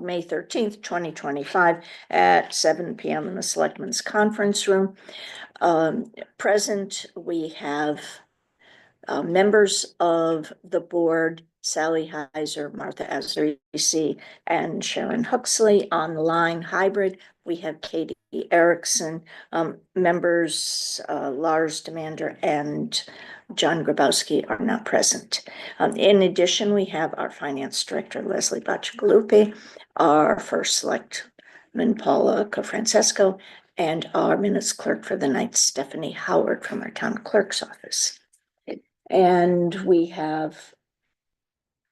May 13th, 2025 at 7 p.m. in the Selectmen's Conference Room. Present, we have members of the board, Sally Heiser, Martha Azarisi, and Sharon Huxley. On the line hybrid, we have Katie Erickson, members Lars Demander and John Grabowski are not present. In addition, we have our finance director, Leslie Bacigalupi, our first selectman, Paula Cofrancesco, and our minutes clerk for the night, Stephanie Howard, from our town clerk's office. And we have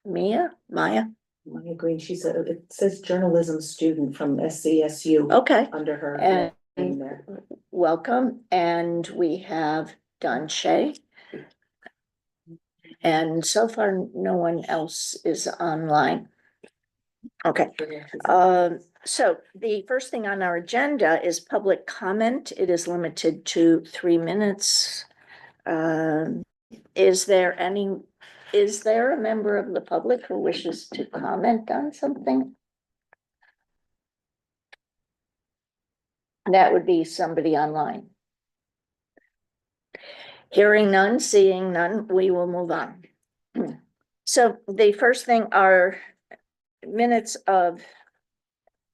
Maya. I agree. It says journalism student from SCSU. Okay. Under her name there. Welcome. And we have Don Shea. And so far, no one else is online. Okay. So the first thing on our agenda is public comment. It is limited to 3 minutes. Is there a member of the public who wishes to comment on something? That would be somebody online. Hearing none, seeing none, we will move on. So the first thing are minutes of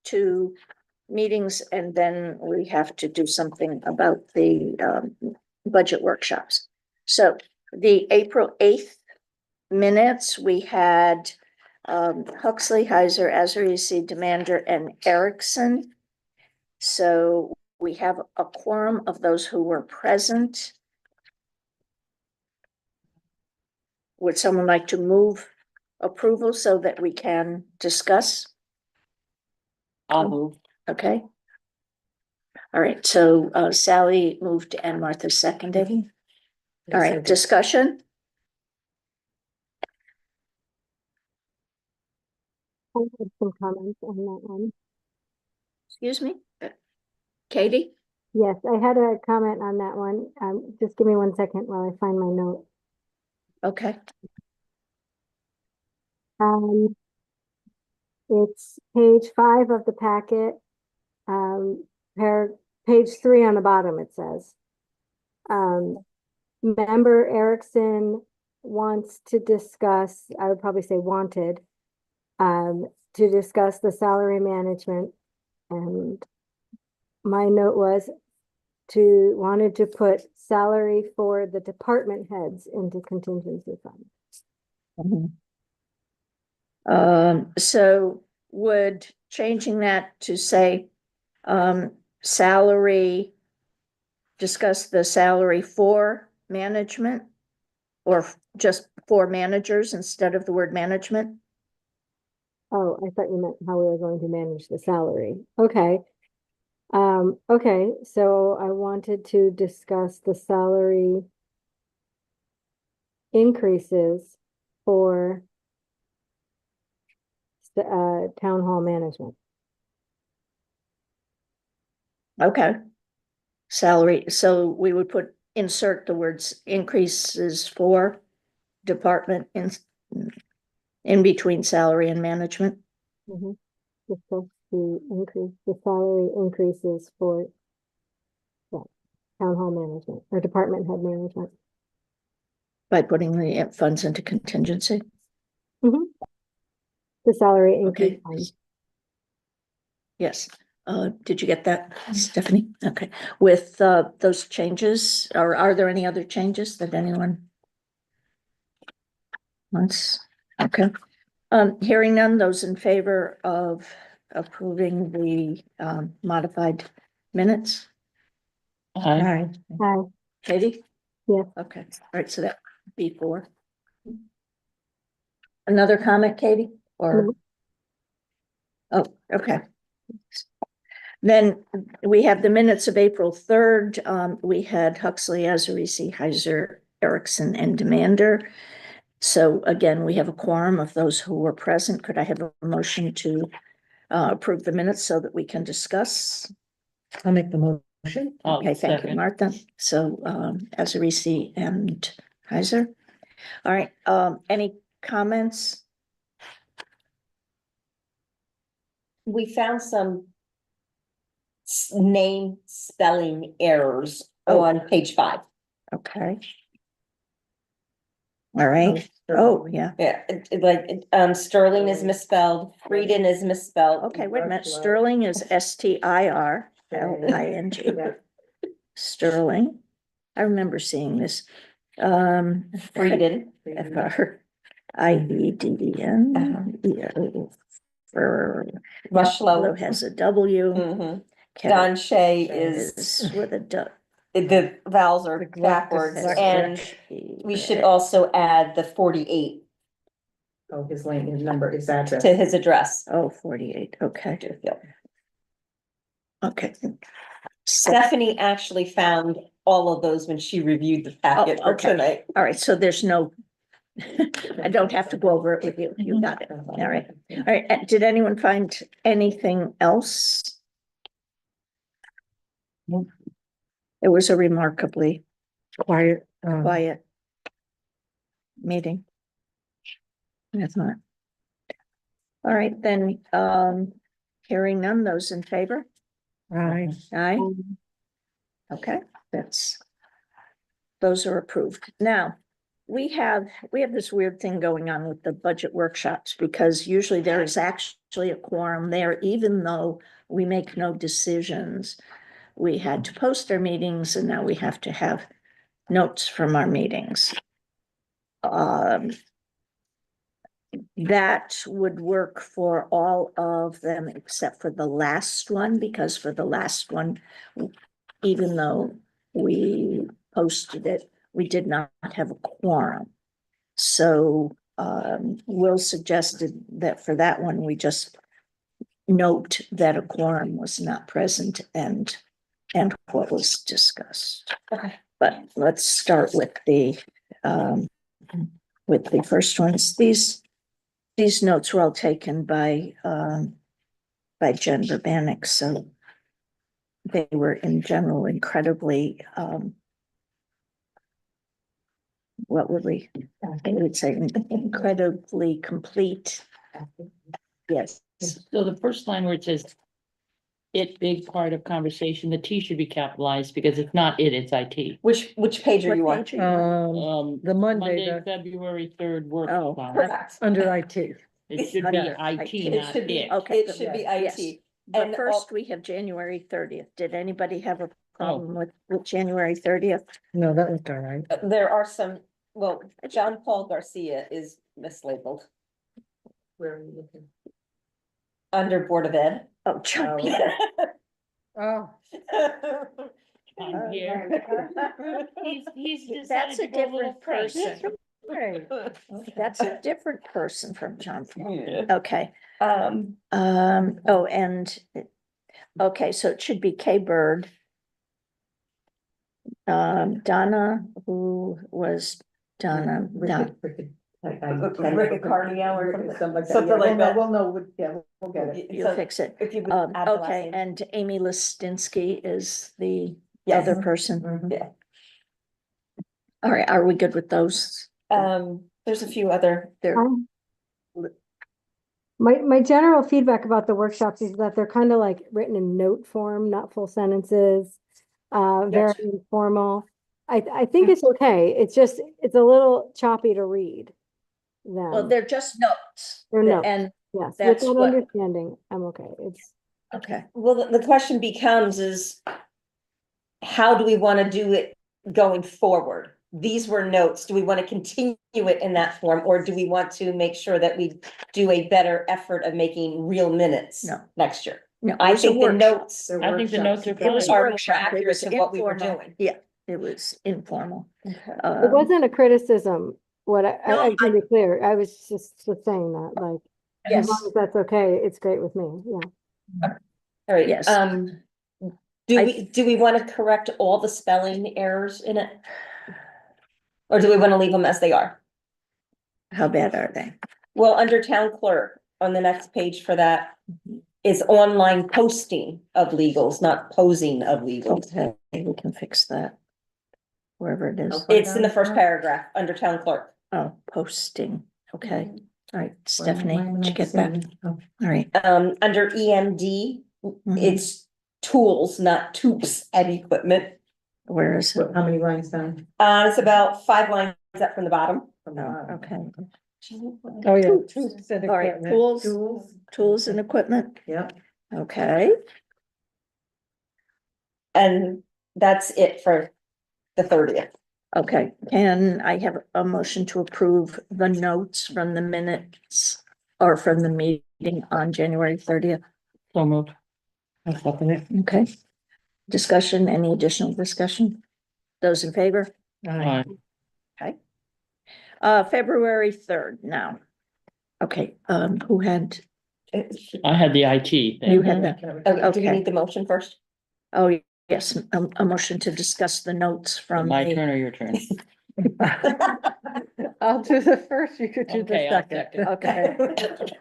2 meetings, and then we have to do something about the budget workshops. So the April 8th minutes, we had Huxley, Heiser, Azarisi, Demander, and Erickson. So we have a quorum of those who were present. Would someone like to move approval so that we can discuss? I'll move. Okay. All right, so Sally moved and Martha seconded. All right, discussion? I have some comments on that one. Excuse me, Katie? Yes, I had a comment on that one. Just give me 1 second while I find my note. Okay. It's page 5 of the packet. Page 3 on the bottom, it says. Member Erickson wants to discuss, I would probably say wanted, to discuss the salary management. And my note was wanted to put salary for the department heads into contingency fund. So would changing that to say salary, discuss the salary for management, or just for managers instead of the word management? Oh, I thought you meant how we were going to manage the salary. Okay. Okay, so I wanted to discuss the salary increases for the town hall management. Okay. Salary, so we would insert the words increases for department in between salary and management. Discuss the salary increases for town hall management or department head management. By putting the funds into contingency. The salary increase. Okay. Yes. Did you get that, Stephanie? Okay. With those changes, or are there any other changes that anyone wants? Okay. Hearing none, those in favor of approving the modified minutes? Aye. Aye. Katie? Yes. Okay. All right. So that would be 4. Another comment, Katie? Or? Oh, okay. Then we have the minutes of April 3rd. We had Huxley, Azarisi, Heiser, Erickson, and Demander. So again, we have a quorum of those who were present. Could I have a motion to approve the minutes so that we can discuss? I'll make the motion. Okay, thank you, Martha. So Azarisi and Heiser. All right, any comments? we found some name spelling errors on page 5. Okay. All right. Oh, yeah. Yeah, Sterling is misspelled, Frieden is misspelled. Okay, wait a minute. Sterling is Stirling. Sterling. I remember seeing this. Frieden. Frieden. For Rushlow has a W. Mhm. Kevin Don Shea is, is with a duck. the vowels are Neglected backwards, secretary. and we should also add the 48 Oh, his lane, his number, his address. to his address. Oh, 48, okay, Yep. okay. Stephanie actually found all of those when she reviewed the packet Oh, for okay. tonight. All right, so there's no, I don't have to go over it with you, you got it, all right. All right, did anyone find anything else? Nope. It was a remarkably Quiet, quiet meeting. I thought. All right, then, hearing none, those in favor? aye. Aye, Um, okay, those are approved. Now, we have this weird thing going on with the budget workshops, because usually there is actually a quorum there, even though we make no decisions. We had to post our meetings, and now we have to have notes from our meetings. That would work for all of them except for the last one, because for the last one, even though we posted it, we did not have a quorum. So Will suggested that for that one, we just note that a quorum was not present and what was discussed. Okay. But let's start with the first ones. These notes were all taken by Jen Verbanik, so they were in general incredibly what would we, I would say incredibly complete. Yes, So the first line where it says it big part of conversation, the T should be capitalized because it's not it, it's IT. Which page are what you on? page are you on? The Monday, the, February 3rd Oh. workshop. Correct. under IT. It should be Under IT, IT. not should be, it. Okay. it should be Yes. IT. But And first, we have January 30th. Did anybody have a Oh. problem with January 30th? No, that looked all right. there are some, well, John Paul Garcia is mislabeled Where are you looking? under Board of Ed. Oh, John. Oh, I'm here. He's That's decided to a go a little different French. person. great. That's a different person from John. Yeah. Okay. Um, Oh, and, okay, so it should be Kay Bird. Donna, who was Donna, Rick Cardio or something like that. something Yeah, like that. We'll know, yeah, we'll get it. you'll So fix it. if you would add the last Okay, name. and Amy Listinsky is the Yes. other person. Mhm. Yeah. All right, are we good with those? There's a few other, There, Um, My general feedback about the workshops is that they're kind of like written in note form, not full sentences. Very informal. I think it's okay. It's just, it's a little choppy to read well, them. they're just notes. They're notes. And, Yes, with that's that what- understanding, I'm okay. It's, okay, well, the question becomes is how do we want to do it going forward? These were notes. Do we want to continue it in that form, or do we want to make sure that we do a better effort of making real minutes No. next year? no. I it was a think the workshop. notes I think the notes are It was fine. are more workshop. It accurate was to what we were informal. doing. Yeah, it was informal. it Um, wasn't a criticism. What No, I can be clear, I was just saying that, like, as Yes, long as that's okay, it's great with me, yeah. All right, Yes. do we want to correct all the spelling errors in it? Or do we want to leave them as they are? how bad are they? Well, under town clerk, on the next page for that, is online posting of legals, not posing of legals. Okay, we can fix that. Wherever it is. It's in the first paragraph, under town clerk. Oh, posting, okay. All right, Stephanie, Why am did I you get that? saying- oh, All right. Under EMD, Mhm. it's tools, not tools and equipment. Where is it? How many lines down? It's about 5 lines up from the bottom. From the Oh, bottom? okay. Oh, yeah. Tools. Tools and All right, equipment. tools and equipment. Yep. Okay, And that's it for the 30th. okay. Can I have a motion to approve the notes from the minutes or from the meeting on January 30th? So moved. I'll second it. Okay. Discussion, any additional discussion? Those in favor? Aye. Okay. February 3rd now. Okay, who had, I had the IT you thing. had that? Do we Okay. need the motion first? Oh, yes, a motion to discuss the notes from My the, turn or your turn? I'll do the first, you could do the Okay, I'll second. second. okay,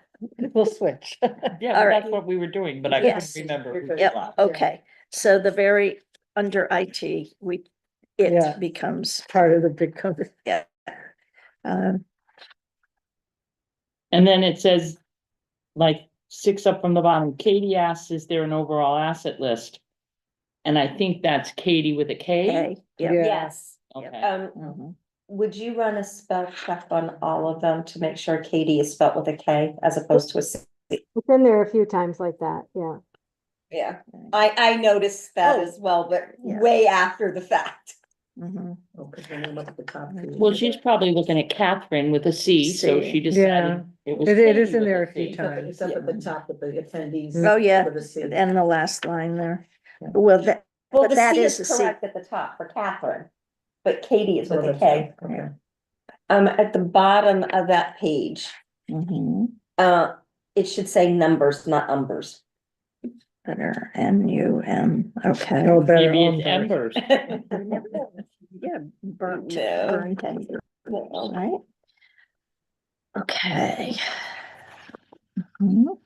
We'll switch. Yeah, All but right. that's what we were doing, but I Yes. couldn't remember. You're who good. did yep, what. okay. So the very, under IT, Yeah. it becomes, Part of the big cover. um, And then it says, like, 6 up from the bottom, Katie asks, is there an overall asset list? And I think that's Katie with a K. okay, yeah. Yeah. Yes. Okay, Mhm. Would you run a spell check on all of them to make sure Katie is spelled with a K as opposed to a C? It's been there a few times like that, yeah. Yeah, I noticed that Oh, as well, but yeah. way after the fact. Mhm. Oh, 'cause when you look at the top. well, she's probably looking at Catherine with a C, so C. she Yeah. decided it was. It Katie is in with there a few C. times. It's up at the top with the attendees. Oh, yeah, With a C. and the last line there. Yeah. Well, that, Well, But the that C is is a C. correct at the top for Catherine, but Katie is with Oh, a that's K. right. Okay. At the bottom of that page, mhm, it should say numbers, not umbers. better, NUM, okay. No better. Maybe it's on Embers. Yeah, burnt, No. burnt, and- right? Okay. Mhm.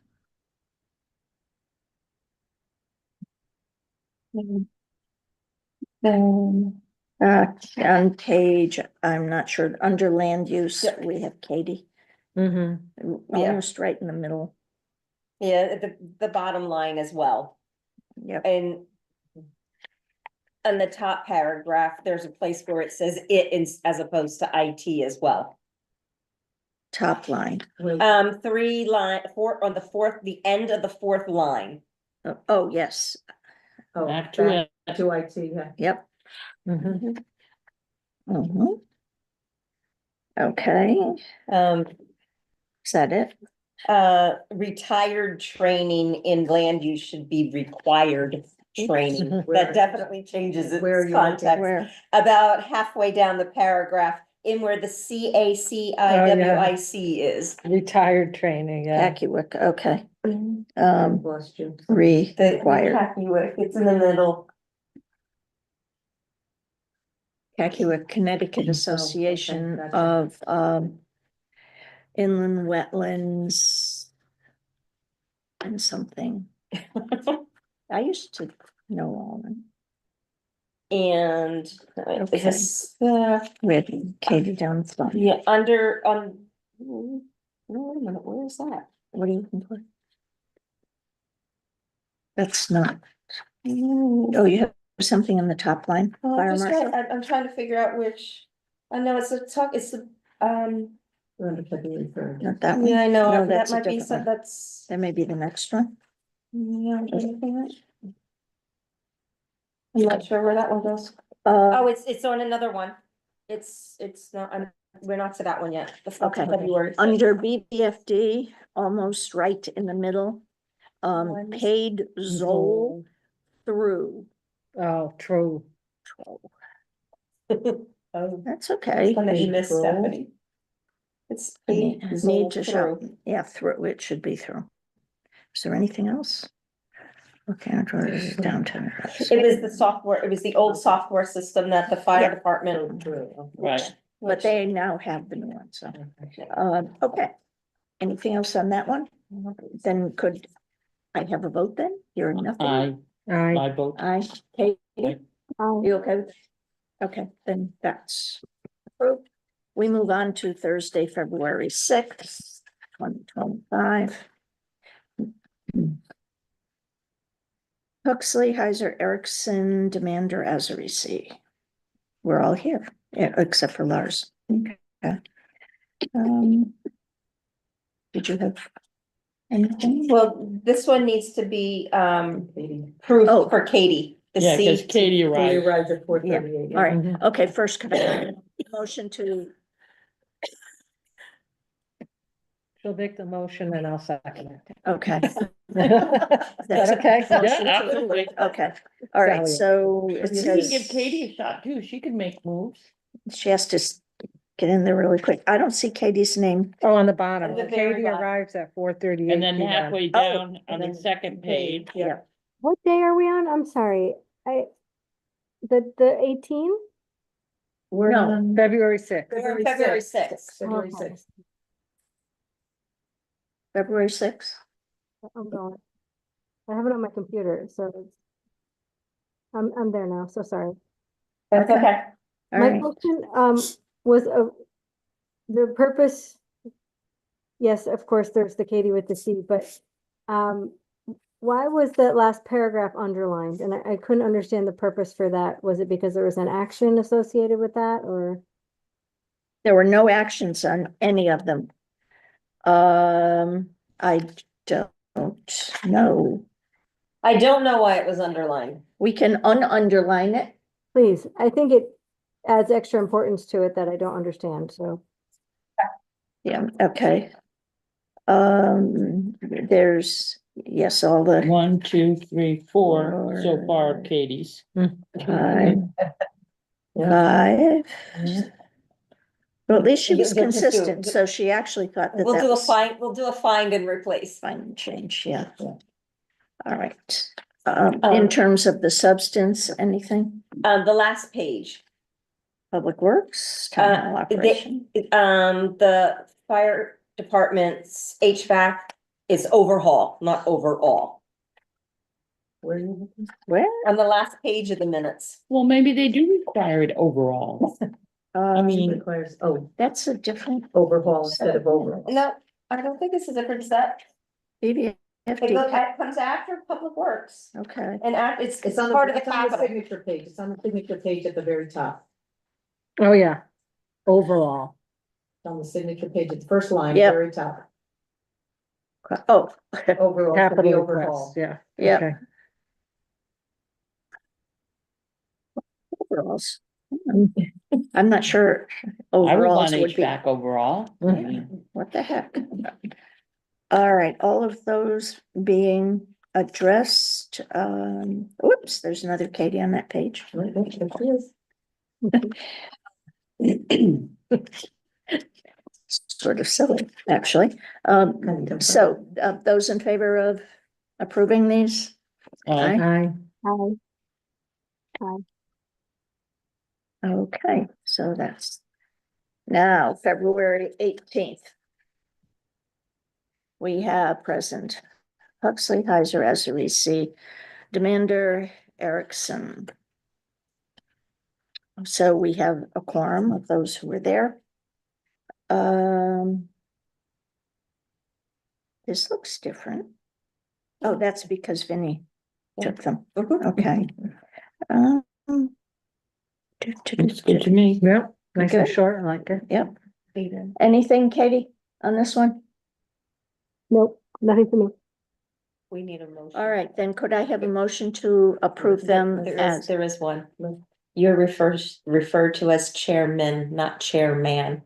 On page, I'm not sure, under land use, Yep. we have Katie, Mhm. almost right in the middle. Yeah, at the bottom line as well, Yep, and. On the top paragraph, there's a place where it says it as opposed to IT as well. top line. 4 on the fourth, the end of the 4th line. Oh, yes, Oh, Back to it. to IT, yeah. yep. Mhm. Mhm. Okay, is that it? Retired training in land use should be required training. Where- That definitely changes Where are its you looking? context. Where? About halfway down the paragraph, in where the CACIWIC is. Retired training, yeah. Cacuic, okay, I've lost you. The required, CACIWIC, it's in the middle. Cacuic, Connecticut Association gotcha. of, inland wetlands and something. I used to know all of them. And is this, With Katie down the bottom. yeah, under, no, wait a minute, where is that? What are you looking for? That's not. Oh, you have something in the top line, Oh, fire I'm just marshal? I'm trying to figure out which, I know it's it's the, We're on the February 3rd. Not that one? yeah, I know, No, that that's a might be different some, one. that's. That may be the next one. Yeah, I'm not sure where that one goes. Uh, Oh, it's on another one. It's not, we're not to that one yet. That's not to Okay. February. under BBFD, almost right in the middle, I missed- paid Zoll through. Oh, true. Oh, That's okay. one that you missed, Control. Stephanie. It's Need paid need to show, through. yeah, through, it should be through. Is there anything else? Okay, I'll draw this downtown. It was the software, it was the old software system that the fire Yeah. department. Right. But they now have the new one, so, okay. Anything else on that one? Then could I have a vote then? Hearing nothing? Aye. I vote. Aye. Katie, Aye. you okay? with- Okay, then that's approved. We move on to Thursday, February 6th. 2025. Huxley, Heiser, Erickson, Demander, Azarisi. We're all here, yeah, except for Lars. Okay. Did you have anything? Well, this one needs to be, Katie. proof Oh. for Katie. The Yeah, because seat. Katie Katie arrived. arrived at 4:38. All right, Mhm. okay, first, could I have a motion to, She'll make the motion and I'll second it. okay. Is that okay? Yeah, absolutely. Okay, all right, Sally. so You it can says give Katie a shot too. She could make moves. she has to get in there really quick. I don't see Katie's name. Oh, on the bottom, At the very Katie bottom. arrives at 4:38 And then PM. halfway Oh, down on and the then second page. Yeah, What day are we on? I'm sorry. The 18? We're No, on February 6th. We're on February 6th. February Okay. 6th. February 6th. I'm going. I have it on my computer, so I'm there now, so sorry. That's Okay. okay. All My right, question, was, the purpose. Yes, of course, there's the Katie with the C, but, why was that last paragraph underlined? And I couldn't understand the purpose for that. Was it because there was an action associated with that, or? there were no actions on any of them. I don't know. I don't know why it was underlined. We can underline it. Please, I think it adds extra importance to it that I don't understand, so. Yeah, okay. There's, yes, all the 1, 2, 3, 4 so far, Four. Katie's. five. Five. Well, at least she was Just do- consistent, so she actually thought that We'll that do a was find, we'll do a find and replace. fine and change, yeah. All right. In Um, terms of the substance, anything? The last page, Public Works, town hall operation? the fire department's HVAC is overhaul, not overall. Where are you? Where? On the last page of the minutes. Well, maybe they do require it overall. I mean, Requires, That's a different overhaul instead of overall. No, I don't think this is a different set. BBFD. It comes after Public Works Okay, and it's It's on part of the it's on the capital. signature page. It's on the signature page at the very top. Oh, yeah, overall. It's on the signature page at the first line, Yep. very top. oh, Overall, for Capital the request, overhaul. yeah. yeah. Okay. Overalls. I'm not sure I would overalls want would be, HVAC overall. I mean, what the heck? All right, all of those being addressed, whoops, there's another Katie on that page. Right, there she is. Sort of silly, actually. Kind of. So, those in favor of approving these? Aye. Aye. Hi. Okay, so that's now February 18th. We have present Huxley, Heiser, Azarisi, Demander, Erickson. So we have a quorum of those who were there. This looks different. Oh, that's because Vinny took them. Okay. Looks good to me. Yep, nice and Good. short, I like it. Yep. Anything, Katie, on this one? Nope, nothing for me. We need a motion. All right, then could I have a motion to approve them as? There is one. You're referred to as chairman, not chairman.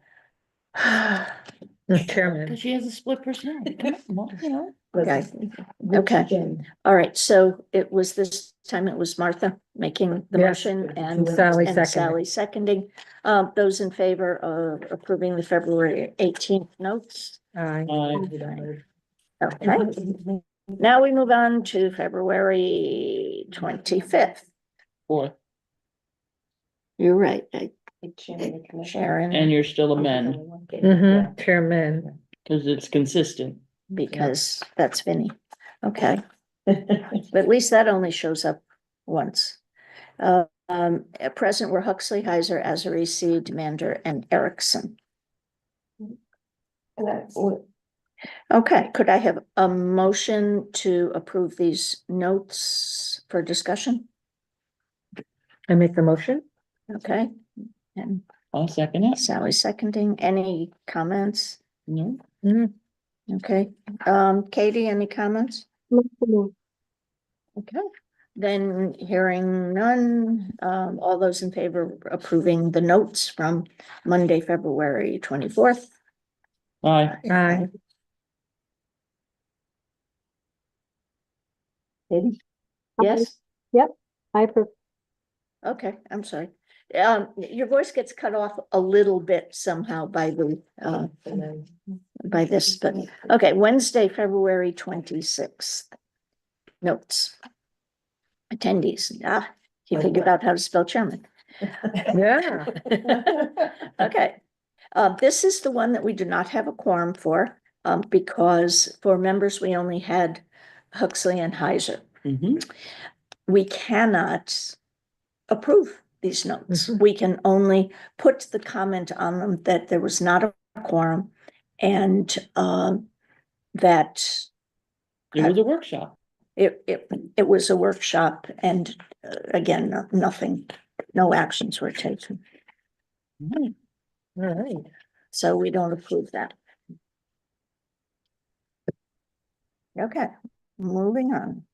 Chairman. Because she has a split personality. Come on, you know. Okay. Rich Okay. Jen. All right, so it was this time it was Martha making the Yes. motion and Sally and seconded. Sally seconding. Those in favor of approving the February 18th notes? Aye. Okay, now we move on to February 25th. 4th, You're right, and Sharon, you're still a men, Mm-hmm, chairman. because it's consistent. because that's Vinny. Okay, but at least that only shows up once. At present were Huxley, Heiser, Azarisi, Demander, and Erickson. Okay, could I have a motion to approve these notes for discussion? I make the motion? Okay, and I'll second it. Sally seconding. Any comments? No, Okay, Katie, any comments? Not for me. Okay, then hearing none, all those in favor of approving the notes from Monday, February 24th? aye. Aye. Katie? Yes? I, pre- Okay, I'm sorry. Your voice gets cut off a little bit somehow by the, by this, but, okay, Wednesday, February 26th. Notes. Attendees, you figured out how to spell chairman. Yeah. Okay, this is the one that we do not have a quorum for, because for members, we only had Huxley and Heiser. Mhm. We cannot approve these notes. Mhm. We can only put the comment on them that there was not a quorum and that It was a workshop. it was a workshop and again, nothing, no actions were taken. Mhm. All right. So we don't approve that. Okay, moving on.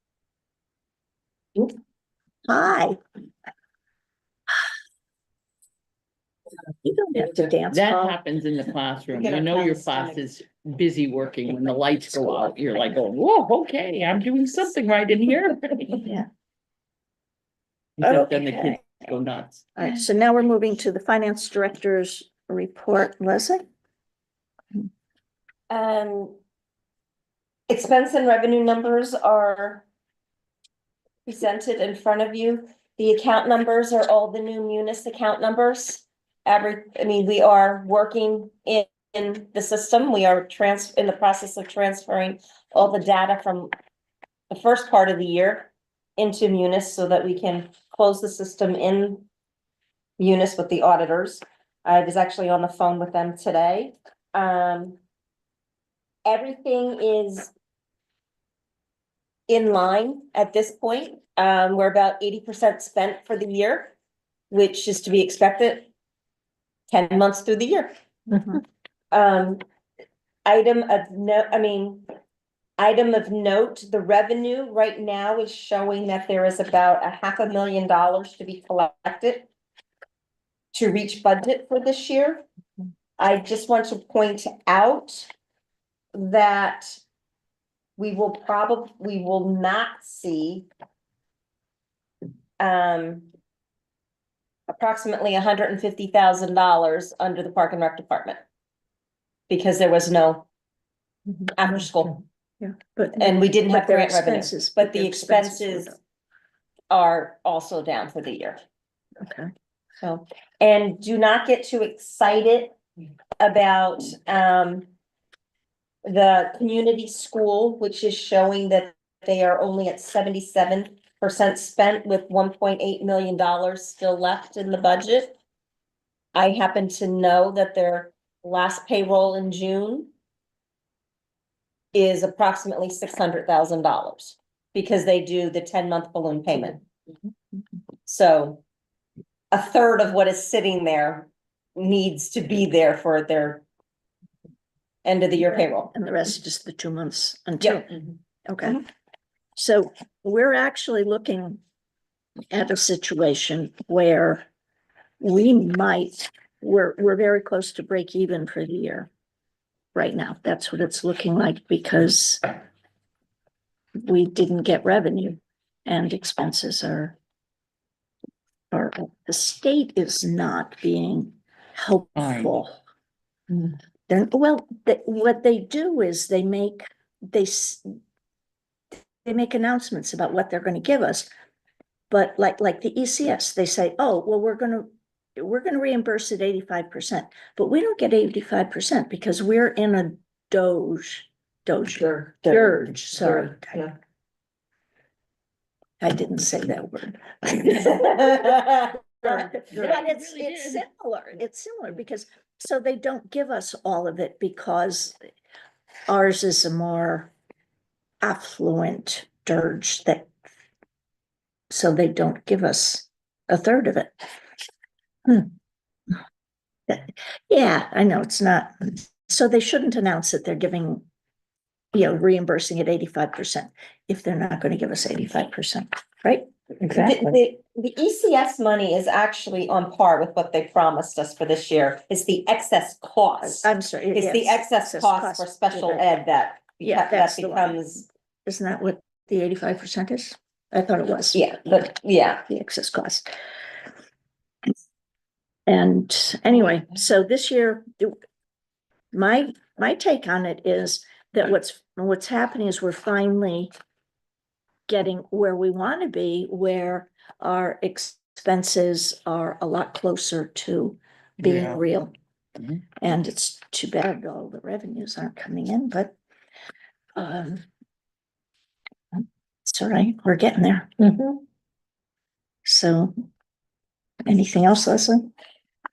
Hi. You don't have to dance, That Paul. happens in the classroom. get You our know your class class started. is busy working when the lights go out. You're like, oh, whoa, okay, I'm doing something right in here. Yeah, Except then the Okay. kids go nuts. all right, so now we're moving to the finance director's report. Leslie? Expense and revenue numbers are presented in front of you. The account numbers are all the new Munis account numbers. We are working in the system. We are in the process of transferring all the data from the first part of the year into Munis so that we can close the system in Munis with the auditors. I was actually on the phone with them today. Everything is in line at this point. We're about 80% spent for the year, which is to be expected 10 months through the year. Mhm. Item of note, the revenue right now is showing that there is about $500,000 to be collected to reach budget for this year. I just want to point out that we will not see approximately $150,000 under the Park and Rec Department. Because there was no after school, Yeah, but. and we didn't have But their grant revenue, expenses- but the their expenses were expenses down. are also down for the year. Okay. So, and do not get too excited about the community school, which is showing that they are only at 77% spent with $1.8 million still left in the budget. I happen to know that their last payroll in June is approximately $600,000 because they do the 10-month balloon payment. So a third of what is sitting there needs to be there for their end of the year payroll. And the rest just the 2 months until, Yep. okay. Mhm. So we're actually looking at a situation where we're very close to break even for the year. Right now, that's what it's looking like because we didn't get revenue and expenses are the state is not being helpful. What they do is they make announcements about what they're gonna give us. But like the ECS, they say, oh, well, we're gonna reimburse at 85%, but we don't get 85% because we're in a dirge, sorry. Yeah. I didn't say that word. But it's similar, because, so they don't give us all of it because ours is a more affluent dirge that, so they don't give us a third of it. Yeah, I know, it's not, so they shouldn't announce that they're giving, reimbursing at 85% if they're not gonna give us 85%, right? Exactly. The ECS money is actually on par with what they promised us for this year. It's the excess cost. I'm sorry. It's the yes, excess cost for special You're right. ed that. Yeah, that that's the one. becomes, Isn't that what the 85% is? I thought it was. yeah, but yeah. The excess cost. And anyway, so this year, my take on it is that what's happening is we're finally getting where we want to be, where our expenses are a lot closer to being Yeah. real. Mhm. And it's too bad all the revenues aren't coming in, but it's all right, we're getting there. Mhm. So anything else, Leslie?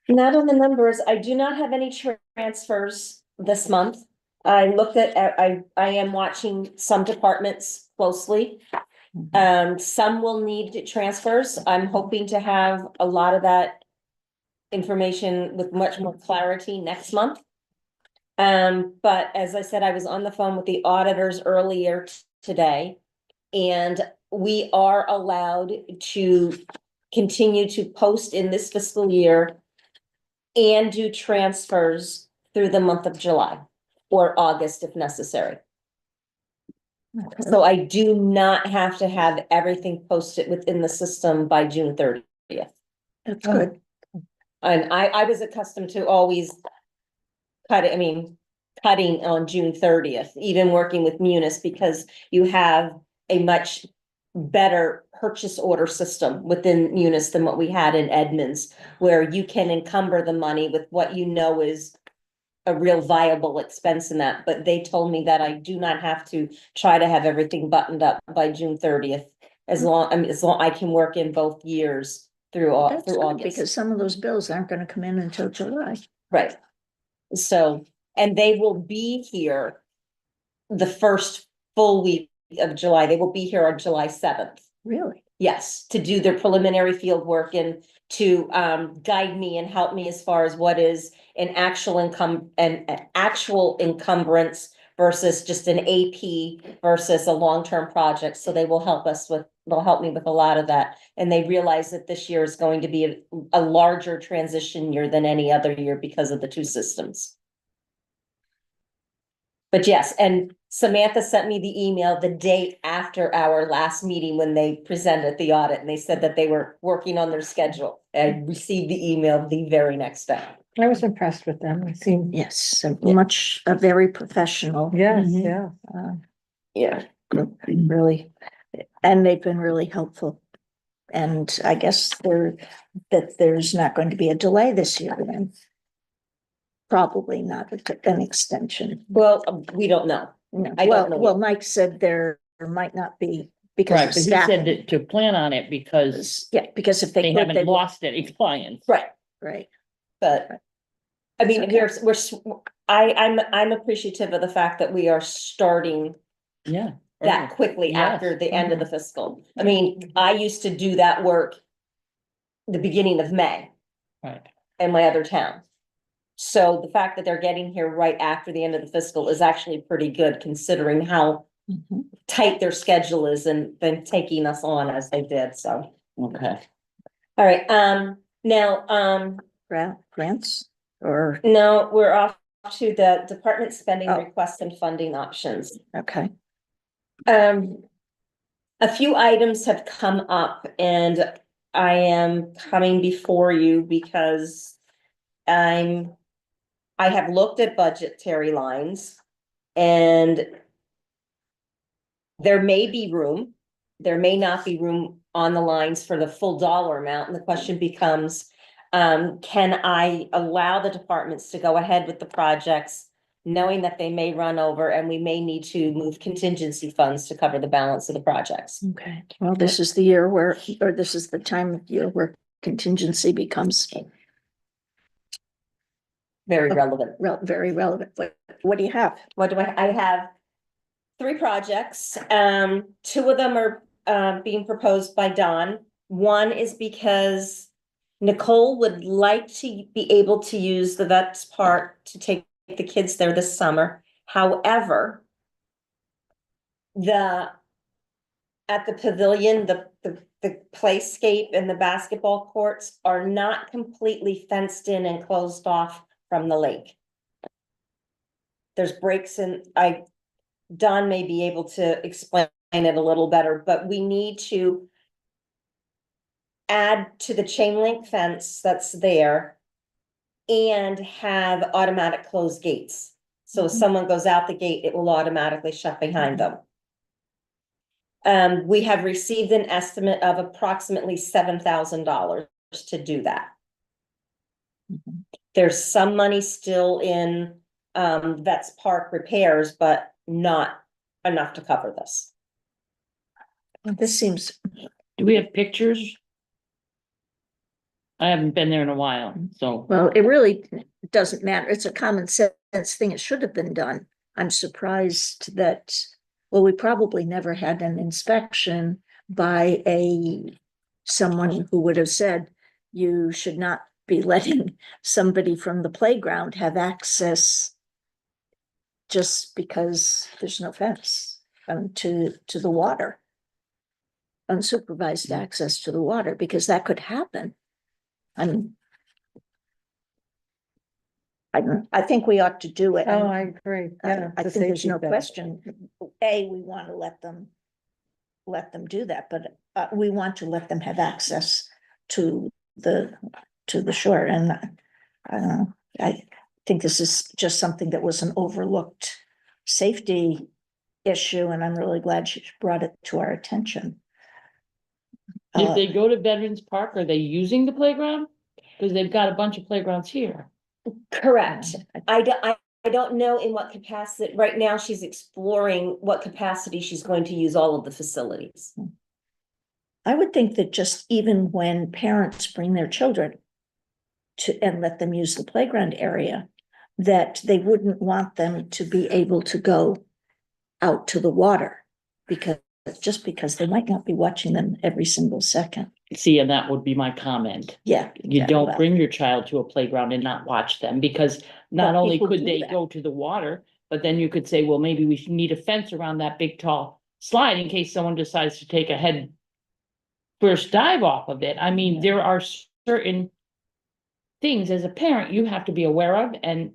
Not on the numbers. I do not have any transfers this month. I looked at, I am watching some departments closely. Some will need transfers. I'm hoping to have a lot of that information with much more clarity next month. But as I said, I was on the phone with the auditors earlier today. And we are allowed to continue to post in this fiscal year and do transfers through the month of July or August if necessary. So I do not have to have everything posted within the system by June 30th. That's good. And I was accustomed to always cutting on June 30th, even working with Munis, because you have a much better purchase order system within Munis than what we had in Edmonds, where you can encumber the money with what you know is a real viable expense in that. But they told me that I do not have to try to have everything buttoned up by June 30th, as long I can work in both years through That's good, August. because some of those bills aren't gonna come in until July. Right. So, and they will be here the first full week of July. They will be here on July 7th. Really? Yes, to do their preliminary field work and to guide me and help me as far as what is an actual actual encumbrance versus just an AP versus a long-term project. So they will help they'll help me with a lot of that. And they realize that this year is going to be a larger transition year than any other year because of the two systems. But yes, and Samantha sent me the email the day after our last meeting when they presented the audit, and they said that they were working on their schedule. I received the email the very next day. I was impressed with them. It seemed, Yes, a very professional. yes, Mhm. yeah. Yeah. Group, really, and they've been really helpful. And I guess there's not going to be a delay this year then. Probably not an extension. Well, we don't know. No, I don't know well, yet. Mike said there might not be Right, because but of he said staffing. that to plan on it because Yeah, because if they they could, haven't they would, lost any clients. Right, right. but I mean, It's I'm appreciative of the fact that we are starting Yeah. that quickly Yes. after the end of the fiscal. I mean, I used to do that work the beginning of May Right. in my other town. So the fact that they're getting here right after the end of the fiscal is actually pretty good considering how Mhm. tight their schedule is and then taking us on as they did, so. Okay. All right, now, Grants or, no, we're off to the department spending Oh. requests and funding options. okay, A few items have come up and I am coming before you because I have looked at budgetary lines and there may be room, there may not be room on the lines for the full dollar amount, and the question becomes, can I allow the departments to go ahead with the projects, knowing that they may run over and we may need to move contingency funds to cover the balance of the projects? okay. Well, this is the year where, or this is the time of year where contingency becomes very relevant. Very relevant. What do you have? What do I have 3 projects. 2 of them are being proposed by Don. One is because Nicole would like to be able to use the Vets Park to take the kids there this summer. However, at the pavilion, the playscape and the basketball courts are not completely fenced in and closed off from the lake. There's breaks in, Don may be able to explain it a little better, but we need to add to the chain link fence that's there and have automatic closed gates. So if someone goes out the gate, it will automatically shut behind them. We have received an estimate of approximately $7,000 to do that. There's some money still in Vets Park repairs, but not enough to cover this. This seems, Do we have pictures? I haven't been there in a while, so. well, it really doesn't matter. It's a common sense thing. It should have been done. I'm surprised that, well, we probably never had an inspection by someone who would have said, you should not be letting somebody from the playground have access just because there's no fence to the water. Unsupervised access to the water, because that could happen. I think we ought to do it. Oh, I agree. Yeah, I the think there's safety no thing. question. We want to let them do that, but we want to let them have access to the shore. And I think this is just something that was an overlooked safety issue, and I'm really glad she brought it to our attention. If they go to Veterans Park, are they using the playground? Because they've got a bunch of playgrounds here. Correct. I don't know in what capacity, right now she's exploring what capacity she's going to use all of the facilities. I would think that just even when parents bring their children and let them use the playground area, that they wouldn't want them to be able to go out to the water because they might not be watching them every single second. See, and that would be my comment. Yeah. You don't well, bring your child to a playground and not watch them, because not Well, only people could do they that. go to the water, but then you could say, well, maybe we should need a fence around that big tall slide in case someone decides to take a head first dive off of it. I mean, there are certain things as a parent you have to be aware of and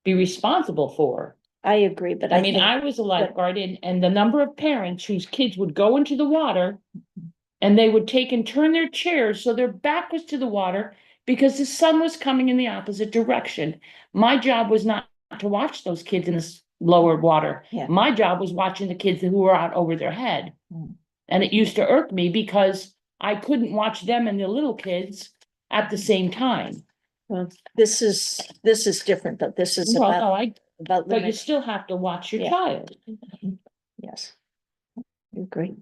be responsible for. I agree, but I mean, I was a lifeguard and the number of parents whose kids would go into the water and they would take and turn their chairs so their back was to the water because the sun was coming in the opposite direction. My job was not to watch those kids in the lower water. Yeah. My job was watching the kids who were out over their head. Mm. And it used to irk me because I couldn't watch them and the little kids at the same time. Well, this is different, though. This is Well, about no, but you limit. still have to watch your Yeah. child. Yes. I agree.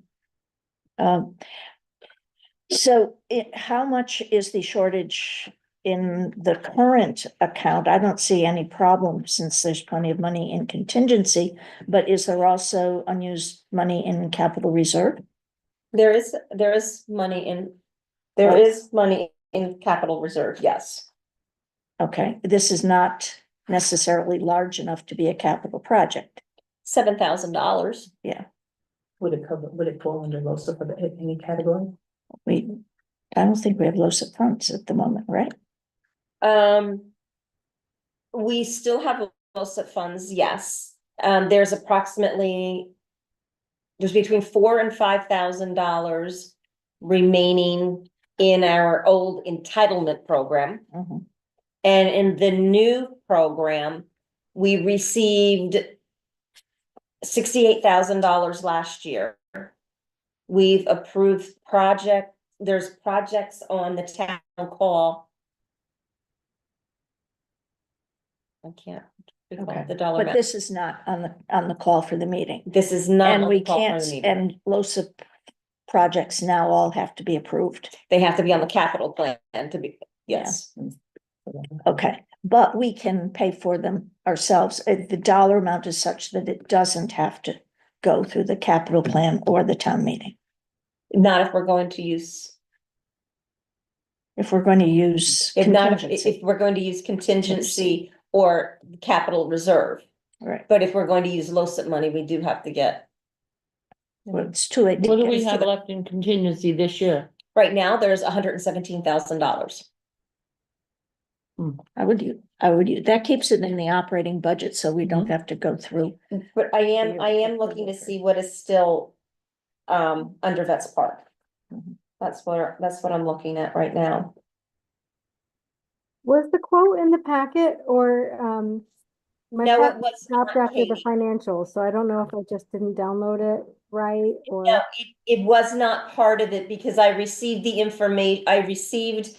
So how much is the shortage in the current account? I don't see any problem since there's plenty of money in contingency, but is there also unused money in capital reserve? There is money in capital reserve, yes. Okay, this is not necessarily large enough to be a capital project. $7,000. Would it fall under most of any category? I don't think we have LoSiP funds at the moment, right? We still have LoSiP funds, yes. There's between $4,000 and $5,000 remaining in our old entitlement program. Mhm. And in the new program, we received $68,000 last year. We've approved there's projects on the town call. I can't recall Okay. the dollar But amount. this is not on the call for the meeting. This is not And on we the call for can't, the meeting. and LoSiP projects now all have to be approved. They have to be on the capital plan to be, Yeah. yes. Okay, but we can pay for them ourselves. The dollar amount is such that it doesn't have to go through the capital plan or the town meeting. Not if we're going to use, If we're going to use if not, if contingency, we're going to use contingency or capital reserve. right, But if we're going to use LoCIP money, we do have to get, well, it's too late. to What do get we it have for the- left in contingency this year? right now, there's $117,000. I would use, that keeps it in the operating budget, so we don't have to go through. But I am looking to see what is still under Vets Park. Mhm. That's what I'm looking at right now. Was the quote in the packet or, my No, it packet was stopped not, after the Katie. financials, so I don't know if I just didn't download it right or. No, it was not part of it because I received the information, I received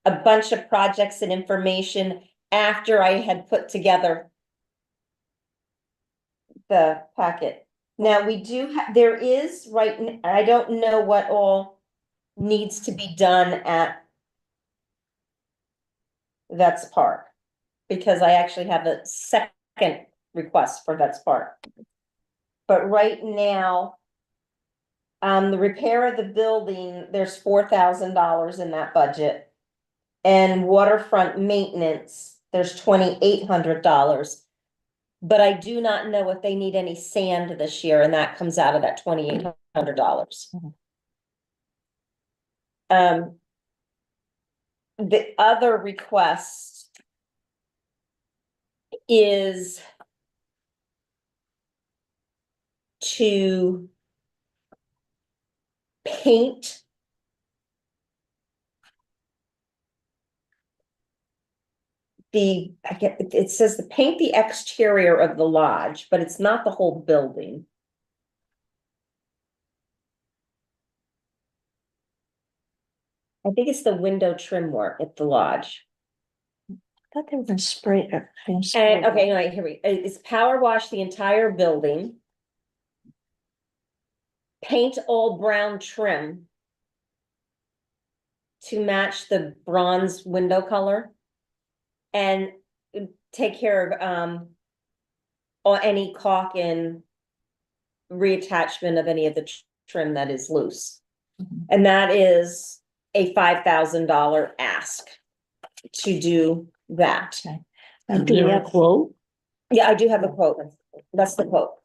a bunch of projects and information after I had put together the packet. Now, we do there is, I don't know what all needs to be done at Vets Park. Because I actually have a second request for Vets Park. But right now, the repair of the building, there's $4,000 in that budget. And waterfront maintenance, there's $2,800. But I do not know if they need any sand this year, and that comes out of that $2,800. The other request is to paint it says to paint the exterior of the lodge, but it's not the whole building. I think it's the window trim work at the lodge. I thought they were gonna spray it. And, okay, no, here it's power wash the entire building. Paint all brown trim. To match the bronze window color. And take care of, or any caulk and reattachment of any of the trim that is loose. Mhm. And that is a $5,000 ask to do that. Now, Is do we there a have, quote? Yeah, I do have a quote. That's the quote.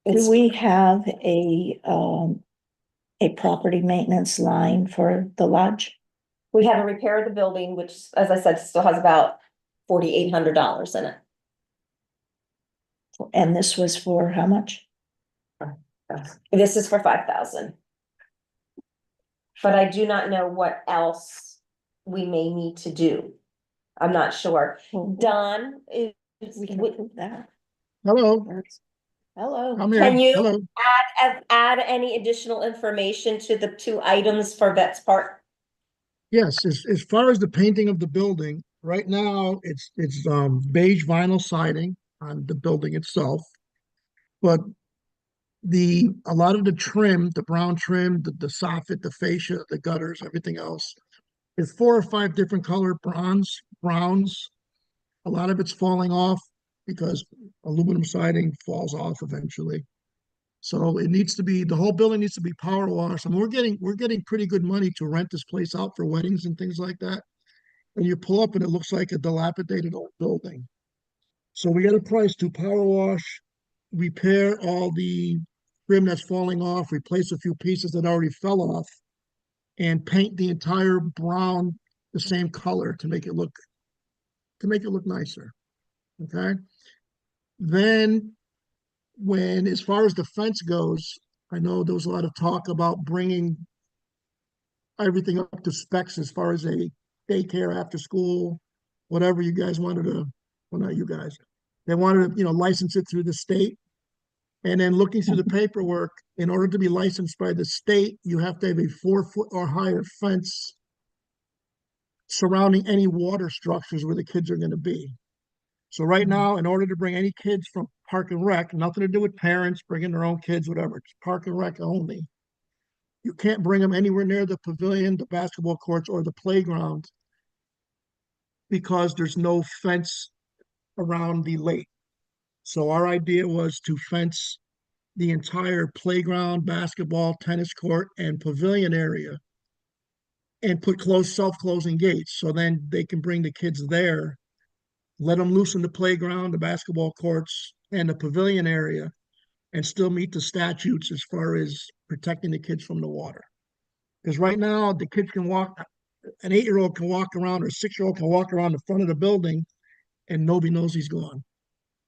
do we have a property maintenance line for the lodge? We have a repair of the building, which, as I said, still has about $4,800 in it. And this was for how much? This is for 5,000. But I do not know what else we may need to do. I'm not sure. Well, Don, we can approve that. Hello, Hello. I'm here. Can you- Hello. add any additional information to the 2 items for Vets Park? Yes, as far as the painting of the building, right now, it's beige vinyl siding on the building itself. But a lot of the trim, the brown trim, the soffit, the fascia, the gutters, everything else is 4 or 5 different color browns. A lot of it's falling off because aluminum siding falls off eventually. So it needs to be, the whole building needs to be power washed. I mean, we're getting pretty good money to rent this place out for weddings and things like that. And you pull up and it looks like a dilapidated old building. So we got a price to power wash, repair all the trim that's falling off, replace a few pieces that already fell off, and paint the entire brown the same color to make it look nicer. Okay. Then as far as the fence goes, I know there was a lot of talk about bringing everything up to specs as far as a daycare after school, whatever you guys wanted to, well, not you guys, they wanted to, license it through the state. And then looking through the paperwork, in order to be licensed by the state, you have to have a 4-foot or higher fence surrounding any water structures where the kids are going to be. So right now, in order to bring any kids from Park and Rec, nothing to do with parents bringing their own kids, whatever, it's Park and Rec only. You can't bring them anywhere near the pavilion, the basketball courts, or the playground because there's no fence around the lake. So our idea was to fence the entire playground, basketball, tennis court, and pavilion area and put self-closing gates. So then they can bring the kids there, let them loose in the playground, the basketball courts, and the pavilion area, and still meet the statutes as far as protecting the kids from the water. Because right now, the kids can walk, an 8-year-old can walk around, or a 6-year-old can walk around the front of the building, and nobody knows he's gone.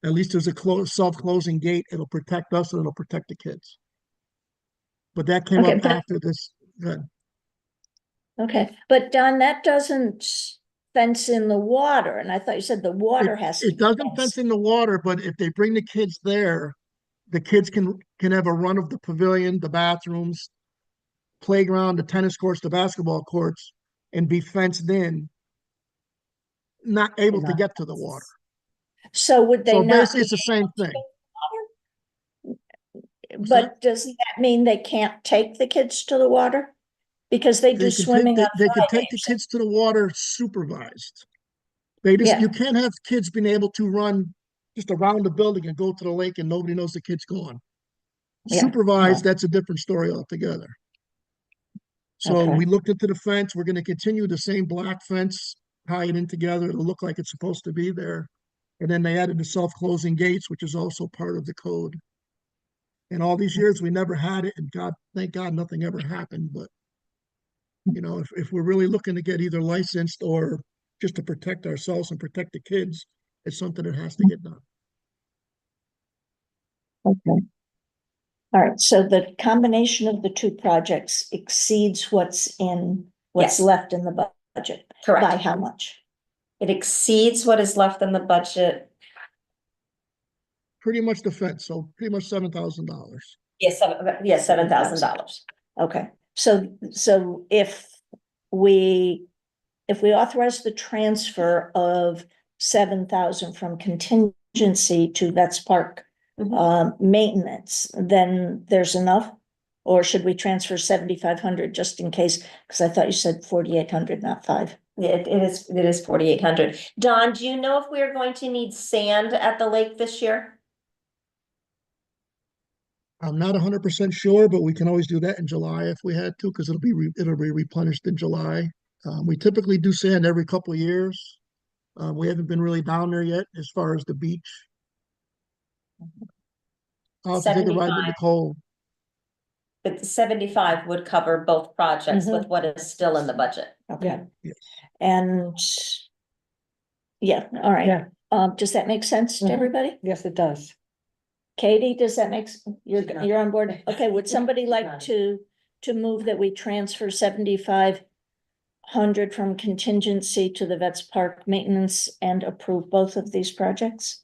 At least there's a self-closing gate. It'll protect us and it'll protect the kids. But that came Okay, up but- after this. Good. Okay, but Don, that doesn't fence in the water, and I thought you said the water has to It be doesn't fenced. fence in the water, but if they bring the kids there, the kids can have a run of the pavilion, the bathrooms, playground, the tennis courts, the basketball courts, and be fenced in, not able to get to the water. So would they So not basically, be it's the same able to thing. go to the water? What's But does that mean they can't take the kids to the water? Because they do swimming on They could take the Fridays. kids to the water supervised. You Yeah. can't have kids being able to run just around the building and go to the lake and nobody knows the kid's gone. Yeah, Supervised, no. that's a different story altogether. So Okay. we looked into the fence. We're going to continue the same black fence, tie it in together. It'll look like it's supposed to be there. And then they added the self-closing gates, which is also part of the code. And all these years, we never had it. And God, thank God, nothing ever happened. But, if we're really looking to get either licensed or just to protect ourselves and protect the kids, it's something that has to get done. Okay. All right, so the combination of the two projects exceeds what's Yes. left in the budget. By Correct. how much? It exceeds what is left in the budget. Pretty much the fence. So pretty much $7,000. Yes, $7,000. Okay, so if we authorize the transfer of 7,000 from contingency to Vets Park maintenance, then there's enough? Or should we transfer 7,500 just in case? Because I thought you said 4,800, not 5. Yeah, it is 4,800. Don, do you know if we are going to need sand at the lake this year? I'm not 100% sure, but we can always do that in July if we had to, because it'll be replenished in July. We typically do sand every couple of years. We haven't been really down there yet as far as the beach. I'll have to take a ride with 75. Nicole. But the 75 would cover both projects with what is still in the budget. Okay. Yes. And yeah, all right. Yeah. Does that make sense to Mhm. everybody? Yes, it does. Katie, does that make, you're, She's not. you're on board? Okay, would somebody like not. to move that we transfer 7,500 from contingency to the Vets Park maintenance and approve both of these projects?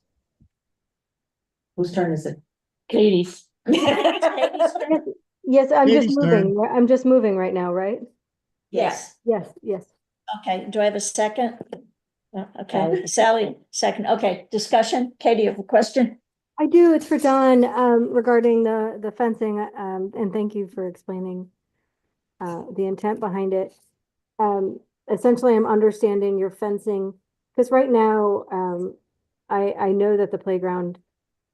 Whose turn is it? Katie's. Yes, I'm just Katie's turn. moving. I'm just moving right now, right? Yes. Yes, yes. Okay, do I have a second? Okay, Sally, second. Okay, discussion. Katie, you have a question? I do. It's for Don, regarding the fencing, and thank you for explaining the intent behind it. Essentially, I'm understanding your fencing, because right now, I know that the playground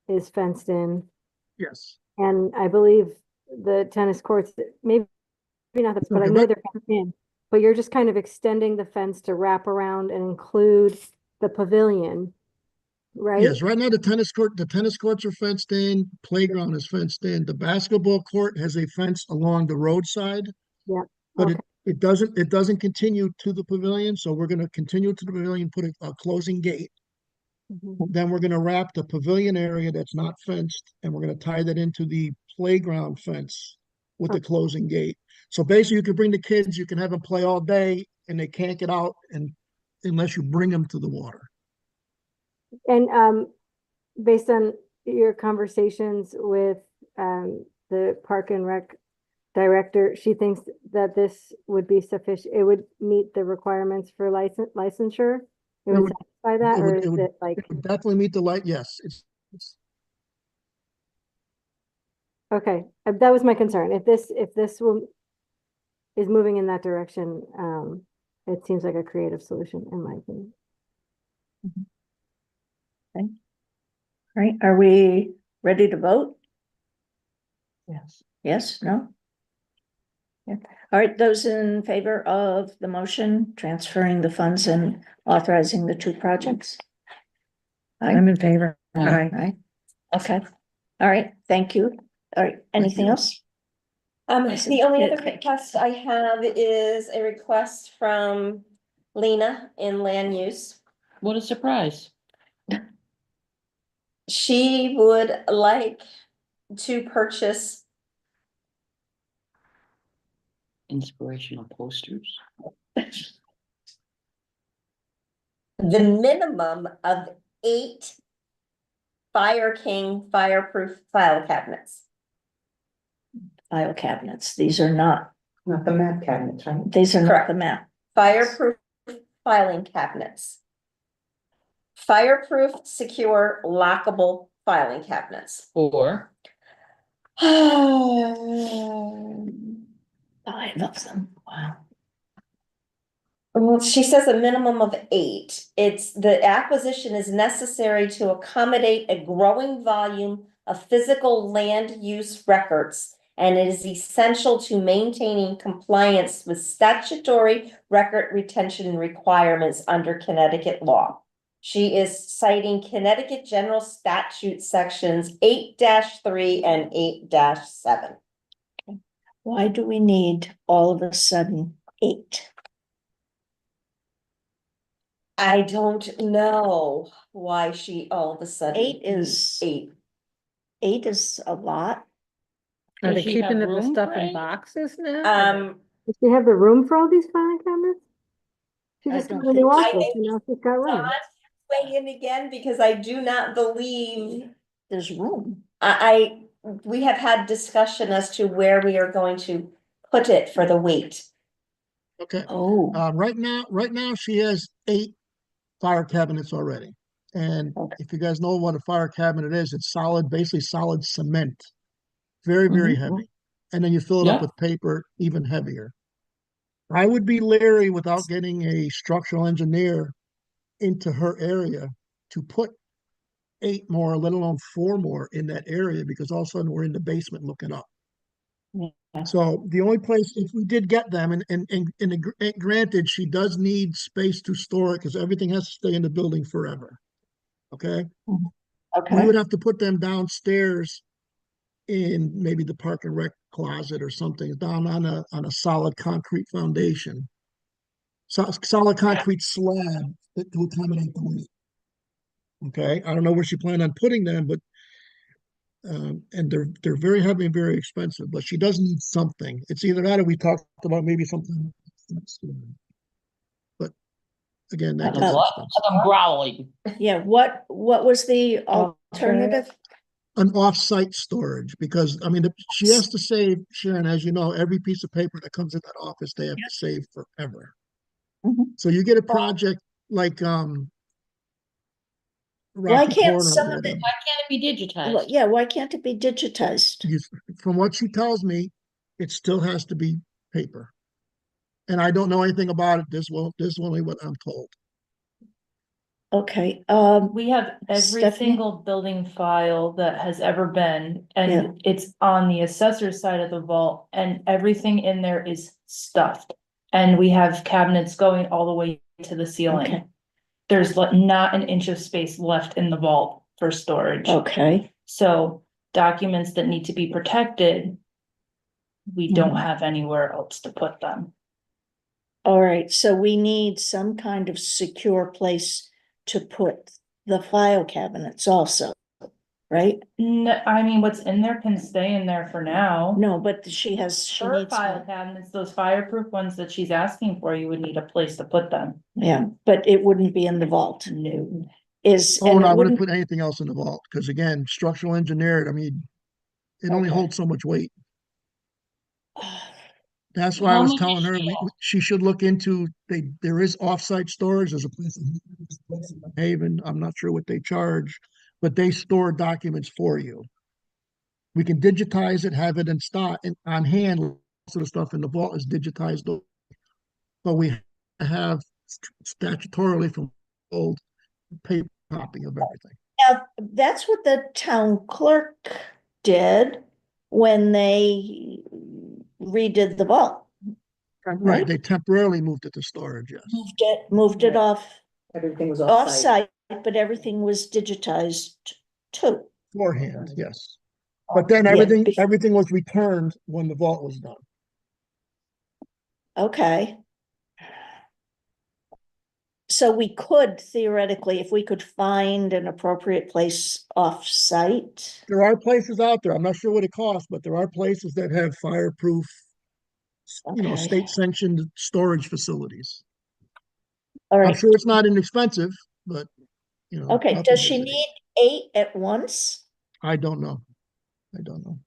is fenced in, Yes. and I believe the tennis courts, maybe not, but I know they're fenced in. But you're just kind of extending the fence to wrap around and include the pavilion, right? Yes, right now the tennis courts are fenced in, playground is fenced in. The basketball court has a fence along the roadside. Yeah, But okay. it doesn't continue to the pavilion, so we're gonna continue to the pavilion, put a closing gate. Mhm. Then we're gonna wrap the pavilion area that's not fenced, and we're gonna tie that into the playground fence with the closing gate. So basically, you can bring the kids, you can have them play all day, and they can't get out unless you bring them to the water. And based on your conversations with the Park and Rec director, she thinks that this would be sufficient, it would meet the requirements for licensure? It would satisfy that, or is it like, It would definitely meet the light, yes, it's okay, that was my concern. If this is moving in that direction, it seems like a creative solution in my opinion. Right, are we ready to vote? Yes. Yes, no? Yeah, all right, those in favor of the motion, transferring the funds and authorizing the two projects? I'm in favor. Aye. Right, okay, all right, thank you. All right, anything you. else? The only other Okay. request I have is a request from Lena in land use. What a surprise. She would like to purchase Inspirational posters. the minimum of 8 Fire King fireproof file cabinets. File cabinets, these are not, Not the map cabinets, right? these are not Correct. the map. Fireproof filing cabinets. Fireproof, secure, lockable filing cabinets. Or, 5 of them, wow. Well, she says a minimum of 8. It's the acquisition is necessary to accommodate a growing volume of physical land use records. And it is essential to maintaining compliance with statutory record retention requirements under Connecticut law. She is citing Connecticut General Statute sections 8-3 and 8-7. Why do we need all of a sudden 8? I don't know why she all of a sudden. 8 is- 8. 8 is a lot. Are Does they she keeping have the room stuff for in eight? boxes now? Does she have the room for all these filing cabinets? She I just got don't a new think so. office, and now she's got room. Don, weigh in again, because I do not believe, There's room. we have had discussion as to where we are going to put it for the weight. Okay, Oh, right now she has 8 fire cabinets already. And Okay. if you guys know what a fire cabinet is, it's solid, basically solid cement. Very, very Mhm. heavy. And then you fill it up Yeah. with paper, even heavier. I would be leery without getting a structural engineer into her area to put 8 more, let alone 4 more in that area, because all of a sudden we're in the basement looking up. Yeah. So the only place, if we did get them, and granted, she does need space to store it because everything has to stay in the building forever. Okay, we okay, would have to put them downstairs in maybe the park and rec closet or something, down on a solid concrete foundation, solid concrete slab to accommodate the weight. Okay, I don't know where she planned on putting them, but and they're very heavy and very expensive. But she does need something. It's either that or we talked about maybe something. But again, that Had a gets lot expensive. of them growling. yeah, what was the alternative? An off-site storage, because I mean, she has to save, Sharon, as you know, every piece of paper that comes in that office, they have to save forever. Mhm. So you get a project like Why Rocky can't Corner some or of it, whatever. Why can't it be well, digitized? yeah, why can't it be digitized? From what she tells me, it still has to be paper. And I don't know anything about it. This is only what I'm told. Okay, We have every Stephanie? single building file that has ever been, Yeah. and it's on the assessor side of the vault, and everything in there is stuffed. And we have cabinets going all the way to the Okay. ceiling. There's not an inch of space left in the vault for storage. okay, So documents that need to be protected, we don't have anywhere else to put them. all right, so we need some kind of secure place to put the file cabinets also, right? No, I mean, what's in there can stay in there for now. No, but she Her needs file one. cabinets, those fireproof ones that she's asking for, you would need a place to put them. Yeah, but it wouldn't be in the vault, No. Oh, and no, it I wouldn't wouldn't, put anything else in the vault, because again, structural engineered, I mean, it only Okay. holds so much weight. That's why I How was much telling is her she she should look into, there is off-site storage. There's a place in Haven. I'm not sure what they charge, but they store documents for you. We can digitize it, have it in stock and on hand. Most of the stuff in the vault is digitized, but we have statutorily from old paper copy of everything. Now, that's what the town clerk did when they redid the vault. Right, Right. they temporarily moved it to storage, yes. Moved it off, Everything was off-site. off-site, but everything was digitized too. Beforehand, yes. But then Yeah, everything was returned when the vault was done. Okay. So we could theoretically, if we could find an appropriate place off-site. There are places out there, I'm not sure what it costs, but there are places that have fireproof, Okay. state sanctioned storage facilities. All I'm right, sure it's not inexpensive, but, okay, nothing does she is- need 8 at once? I don't know. I don't know.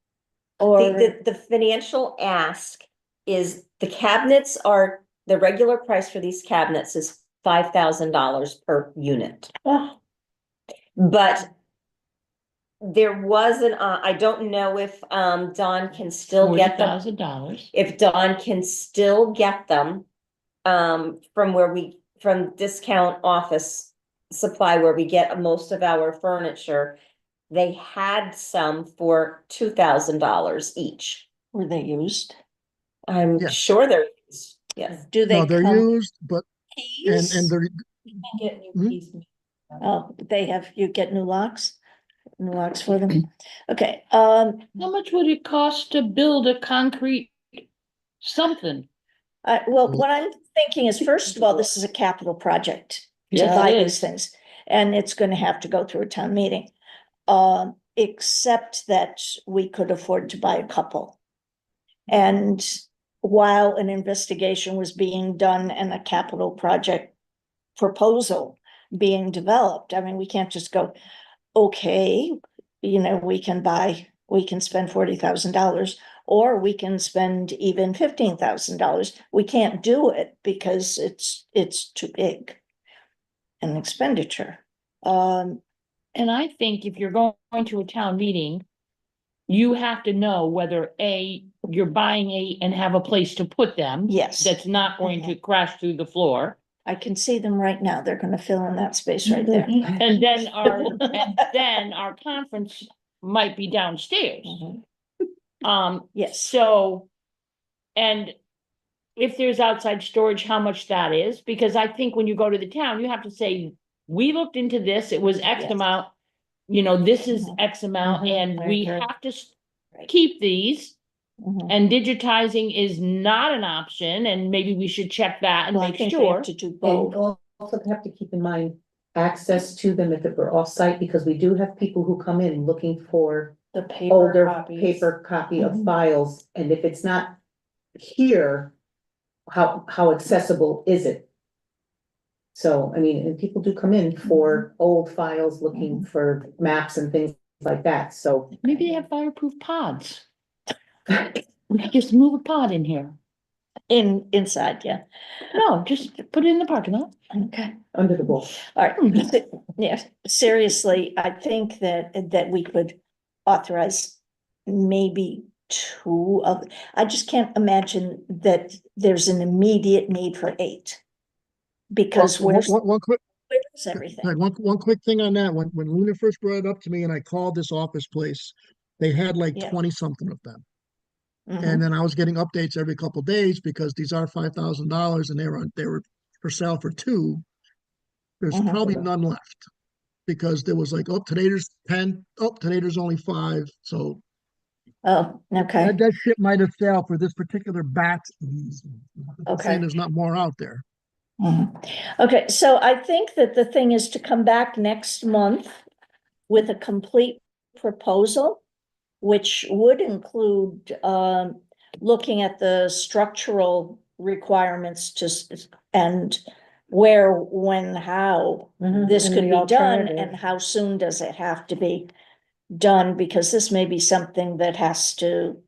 Or, The financial ask is the cabinets are, the regular price for these cabinets is $5,000 per unit. oh, But there was I don't know if, Dawn can still get them. $40,000. If Dawn can still get them, from discount office supply where we get most of our furniture. They had some for $2,000 each. were they used? I'm Yes. sure they're, yes. Do they No, they're come used, but, and keys? they're, Get new Hmm? keys. Oh, you get new locks for them? Okay, How much would it cost to build a concrete something? well, what I'm thinking is, first of all, this is a capital project to Yes, buy it these is. things, and it's gonna have to go through a town meeting. Except that we could afford to buy a couple. And while an investigation was being done and a capital project proposal being developed, I mean, we can't just go, okay, we can spend $40,000, or we can spend even $15,000. We can't do it because it's too big an expenditure. And I think if you're going to a town meeting, you have to know whether you're buying and have a place to put them. Yes. That's not going to crash through the floor. I can see them right now. They're gonna fill in that space right there. And then our conference might be downstairs. Yes. So, and if there's outside storage, how much that is, because I think when you go to the town, you have to say, we looked into this, it was X Yes. amount. This is X amount, Mhm, and I we agree. have to Right. keep these. Mhm. And digitizing is not an option, and maybe we should check that and Well, I make think we sure. have to do And both. also have to keep in mind access to them if it were off-site, because we do have people who come in looking for The paper older copies. paper copy of Mhm. files, and if it's not here, how accessible is it? So, I mean, and people do come in for old files, looking for maps and things like that, so. Maybe they have fireproof pods. We could just move a pod in here. Inside, yeah. No, just put it in the parking lot. Okay. Under the bowl. All right, yeah, seriously, I think that we could authorize maybe 2 of, I just can't imagine that there's an immediate need for 8. Because One quick, where's everything? one quick thing on that, when Luna first brought it up to me and I called this office place, they had like Yeah. 20 something of them. Mhm. And then I was getting updates every couple of days because these are $5,000 and they were for sale for 2. There's Mhm. probably none left because there was like, oh, today there's 10. Oh, today there's only 5. So Oh, okay, that ship might have sailed for this particular batch. Okay. Saying there's not more out there. Mhm. Okay, so I think that the thing is to come back next month with a complete proposal, which would include looking at the structural requirements and where, when, how this and could the be done, alternative. and how soon does it have to be done, because this may be something that has to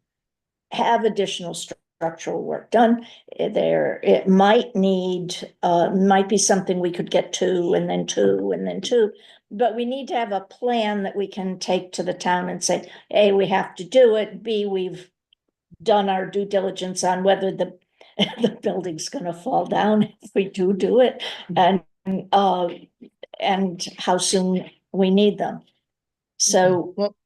have additional structural work done. It might might be something we could get 2 and then 2 and then 2. But we need to have a plan that we can take to the town and say, A, we have to do it, B, we've done our due diligence on whether the the building's gonna fall down if we do it. And and how soon we need them. So Well,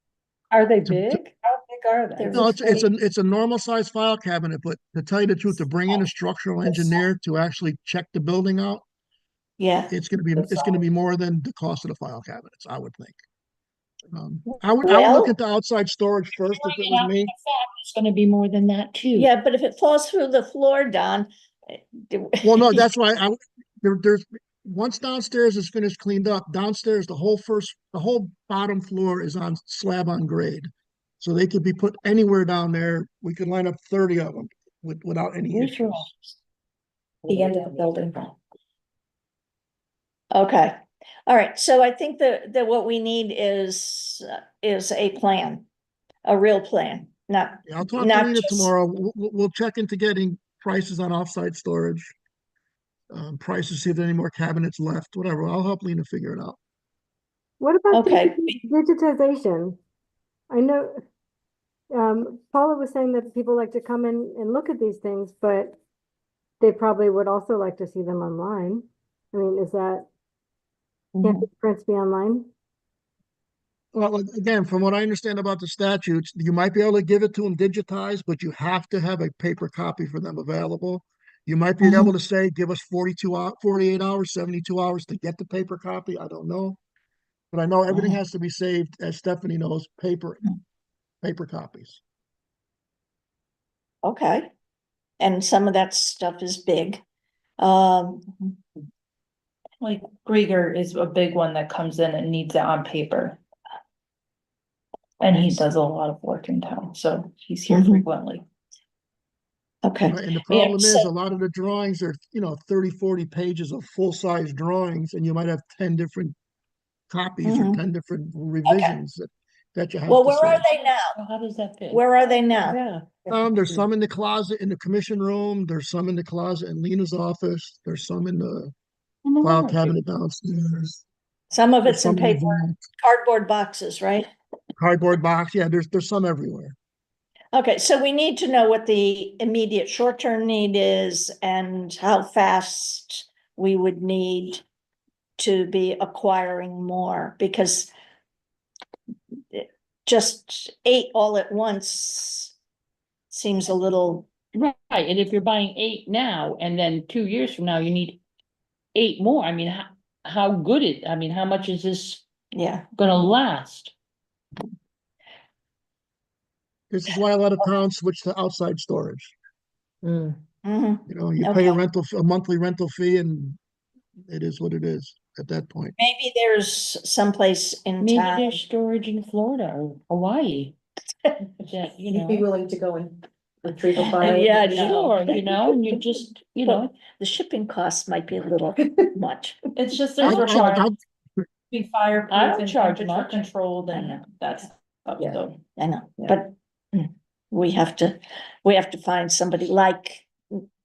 Are they To- to- big? How big are they? They're no, it's big. it's a normal size file cabinet, but to tell you the truth, to bring in a structural engineer to actually check the building out, Yeah, it's gonna be more than the cost of the file cabinets, I would think. I would look well, into outside storage first if it was me. It's gonna be more than that too. yeah, but if it falls through the floor, Don. Well, no, that's why there's, once downstairs is finished cleaned up, downstairs, the whole bottom floor is on slab on grade. So they could be put anywhere down there. We could line up 30 of them without any Where's your issues. office? The end of the building. Okay, all right, so I think that what we need is a plan, a real plan, not, Yeah, I'll talk to not Lena just, tomorrow. We'll check into getting prices on offsite storage. Prices, see if there are any more cabinets left, whatever. I'll help Lena figure it out. What about Okay. digitization? I know, Paula was saying that people like to come in and look at these things, but they probably would also like to see them online. I mean, is that, can't the prints be online? Well, again, from what I understand about the statutes, you might be able to give it to them digitized, but you have to have a paper copy for them available. You might be able to say, give us 48 hours, 72 hours to get the paper copy. I don't know. But I know everything has to be saved, as Stephanie knows, paper copies. okay. And some of that stuff is big. Um, Like Grieger is a big one that comes in and needs it on paper. And he does a lot of work in town, so he's here Mhm. frequently. okay, Right, and the Yeah, problem is, so- a lot of the drawings are, 30, 40 pages of full-size drawings, and you might have 10 different copies or Mhm. 10 different revisions that you have well, to where are save. they now? Well, how does that fit? Where are they now? Yeah. There's some in the closet in the commission room. There's some in the closet in Lena's office. There's some in the file cabinet downstairs. Some of There's it's in some in the paper, vault, cardboard boxes, right? cardboard box. Yeah, there's some everywhere. Okay, so we need to know what the immediate short-term need is and how fast we would need to be acquiring more, because just 8 all at once seems a little, Right, and if you're buying 8 now, and then 2 years from now, you need 8 more, I mean, how good I mean, how much is this yeah. gonna last? This is why a lot of towns switch to outside storage. Mm. Mhm. You pay Okay. a monthly rental fee, and it is what it is at that point. Maybe there's someplace in Maybe town. there's storage in Florida or Hawaii. That, You'd be willing to go and retrieve a file? Yeah, I know. Sure, and you just, But the shipping costs might be a little much. It's just I there's would charge- requirements to be I fireproof don't and charge temperature much. controlled I know. and that's, Yeah. so. I know, Yeah. but we have to find somebody like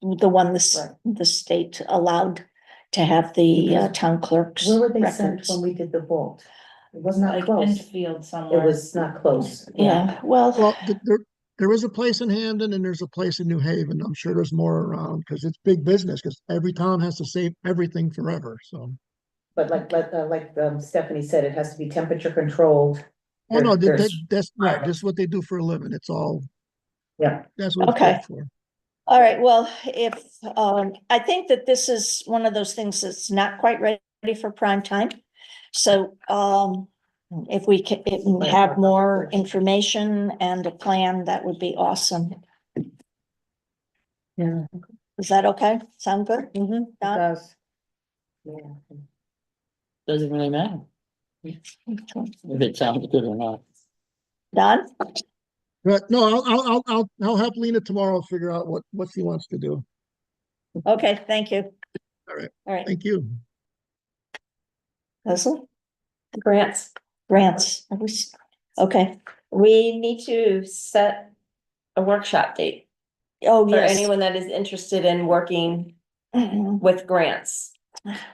the one the state allowed to have the town clerk's Where were they sent records. when we did the vault? It was not Like close. Enfield It somewhere. was not close. Yeah, well, Well, there is a place in Hamden and there's a place in New Haven. I'm sure there's more around because it's big business because every town has to save everything forever. So, But like Stephanie said, it has to be temperature controlled. oh no, There's- that's right. That's what they do for a living. It's all, Yeah, that's what it's Okay. built for. all right, well, if, I think that this is one of those things that's not quite ready for prime time. So, if we can have more information and a plan, that would be awesome. Yeah. Is that okay? Sound good? It Don? does. yeah. doesn't really matter if it sounds good or not. Don? But no, I'll help Lena tomorrow figure out what she wants to do. Okay, thank you. All right. All right, Thank you. Leslie? Grants. Grants. Okay, We need to set a workshop date oh, for yes. anyone that is interested in working Mhm. with grants.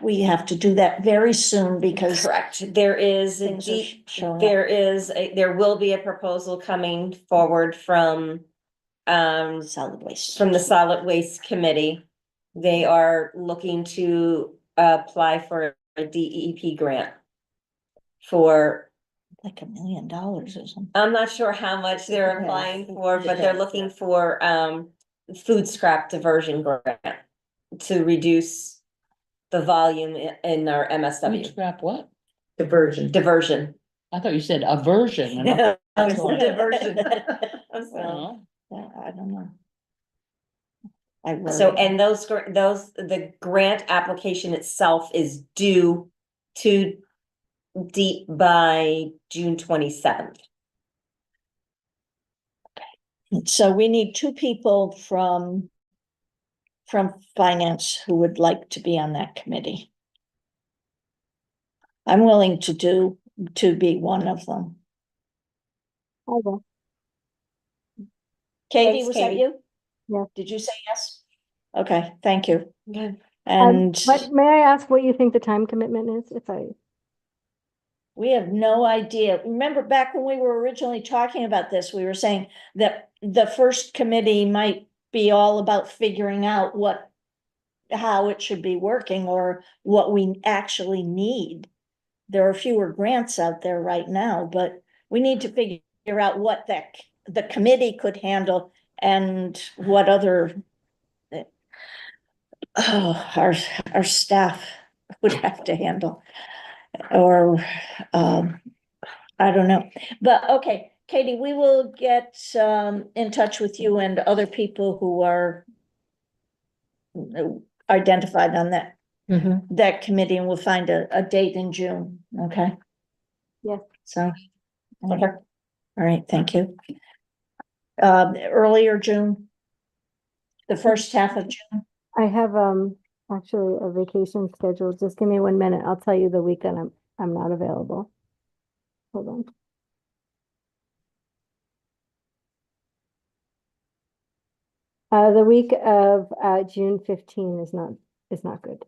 We have to do that very soon because Correct. There is, things are showing up. there will be a proposal coming forward from Solid waste. from the Solid Waste Committee. They are looking to apply for DEP grant for, Like $1 million or something. I'm not sure how much they're Yeah. applying for, but they're looking for, food scrap diversion grant to reduce the volume in our Food MSW scrap what? Diversion. diversion. I thought you said aversion. and I'm- No, I'm it's sorry. diversion. I'm I sorry. don't know. Yeah, I don't know. I wrote So, it. and the grant application itself is due to deep by June 27th. So we need two people from finance who would like to be on that committee. I'm willing to be one of them. I will. Katie, Thanks, was that Katie. you? Yeah. Did you say yes? Okay, thank you. Good. And But may I ask what you think the time commitment is, if I, we have no idea. Remember back when we were originally talking about this, we were saying that the first committee might be all about figuring out how it should be working or what we actually need. There are fewer grants out there right now, but we need to figure out what the committee could handle and what other our staff would have to handle. Or I don't know. But okay, Katie, we will get in touch with you and other people who are identified on that committee, and we'll find a date in June, okay? Yes. So, okay, all right, thank you. Earlier June, the first half of June, I have, actually a vacation scheduled. Just give me 1 minute. I'll tell you the week that I'm not available. Hold on. The week of, June 15 is not good.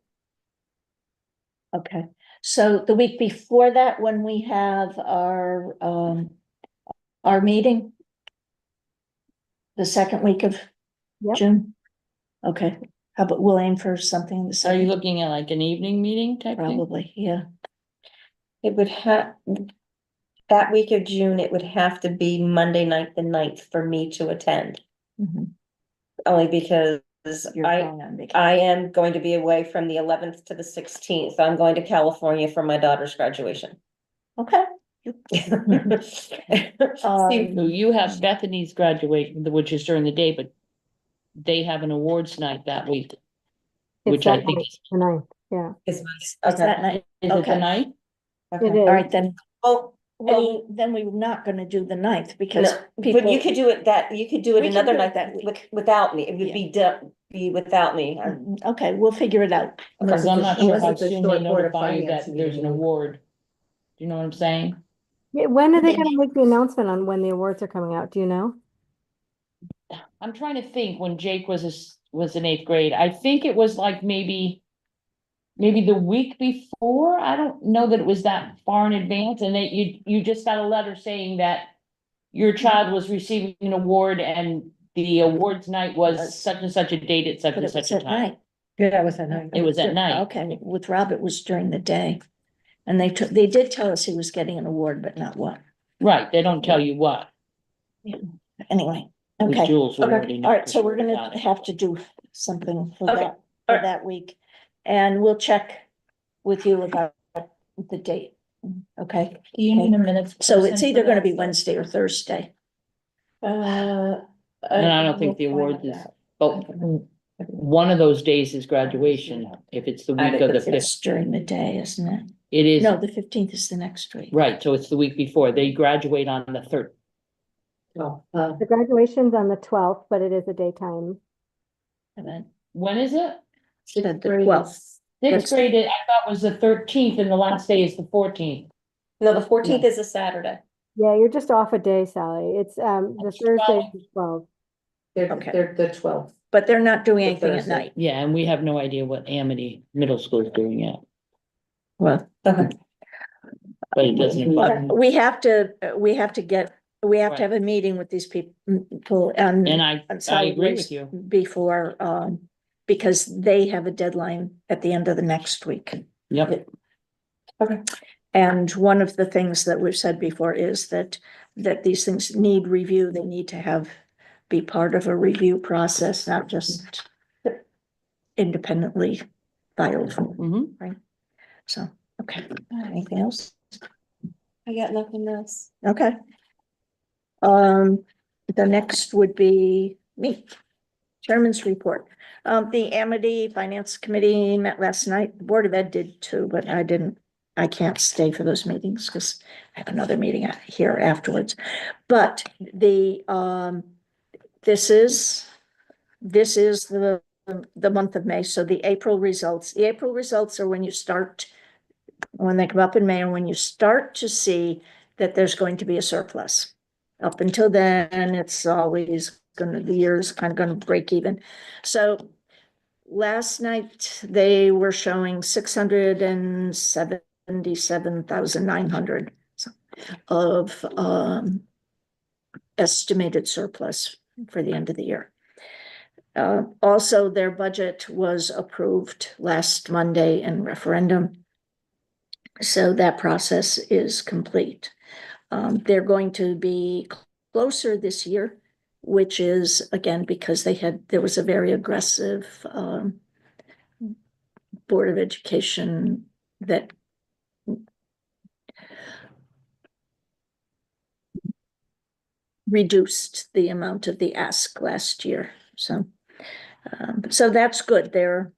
okay. So the week before that, when we have our meeting, the second week of Yep. June? Okay, how about we'll aim for something the Are you second, looking at like an evening meeting type thing? probably, yeah. It would have, that week of June, it would have to be Monday night, the 9th for me to attend. Mhm. Only because You're I going on vacation. I am going to be away from the 11th to the 16th. I'm going to California for my daughter's graduation. Okay. See, So you have Bethany's graduation, which is during the day, but they have an awards night that week. It's Which I that think night, the 9th, yeah. Is Is okay. that night? Is it the Okay. night? It Okay. is. All right, then, Well, then we're not gonna do the 9th because no, but you people, could do it you could do it We can another do it night that week. without me. It would Yeah. be without me. okay, we'll figure it out. Because I'm not sure Unless how it's a soon they short Board of notify you Finance that there's an meeting. award. Do you know what I'm saying? Yeah, when are they They gonna make the announcement on when the awards are coming out? Do you know? I'm trying to think when Jake was in 8th grade. I think it was like maybe the week before. I don't know that it was that far in advance, and that you just got a letter saying that your child was receiving an award and the awards night was such and such a date at such But and it was such a at time. night. Yeah, it was at night. It was at night. Okay, with Rob, it was during the day. And they did tell us he was getting an award, but not what. Right, they don't tell you what. Anyway, With okay. Jules, we Okay. already know. All right, so for we're sure gonna about it. have to do something for Okay, that, all right. week. And we'll check with you about the date, okay? Do you need a minutes? So it's person either for gonna that? be Wednesday or Thursday. Uh, And I don't think the awards is, but one of those days is graduation, if it's the I week think of the it's- fifth. It's during the day, isn't it? It is, No, the 15th is the next week. right, so it's the week before. They graduate on the 3rd. Well, The graduation's on the 12th, but it is a daytime. And then When is it? the 12th. Sixth grade, I thought was the 13th and the last day is the 14th. No, the 14th is a Saturday. Yeah, you're just off a day, Sally. It's, the That's Thursday 12. is 12. Okay. they're the 12th. But they're not doing The anything at Thursday. night. Yeah, and we have no idea what Amity Middle School is doing yet, Well, Okay. but it doesn't apply. we have to Right. have a meeting with these people and. And I on solid agree waste with you. Before, because they have a deadline at the end of the next week. Yep, Okay. And one of the things that we've said before is that these things need review. They need to be part of a review process, not just independently filed. Mhm. So, okay, anything else? I got nothing else. Okay. The next would be me. Chairman's report. The Amity Finance Committee met last night. The Board of Ed did too, but I can't stay for those meetings because I have another meeting out here afterwards. But this is the month of May. So the April results are when they come up in May, and when you start to see that there's going to be a surplus. Up until then, it's always the year's kind of gonna break even. So last night, they were showing 677,900 of estimated surplus for the end of the year. Also, their budget was approved last Monday in referendum. So that process is complete. They're going to be closer this year, which is again because there was a very aggressive Board of Education that reduced the amount of the ask last year. So that's good. They're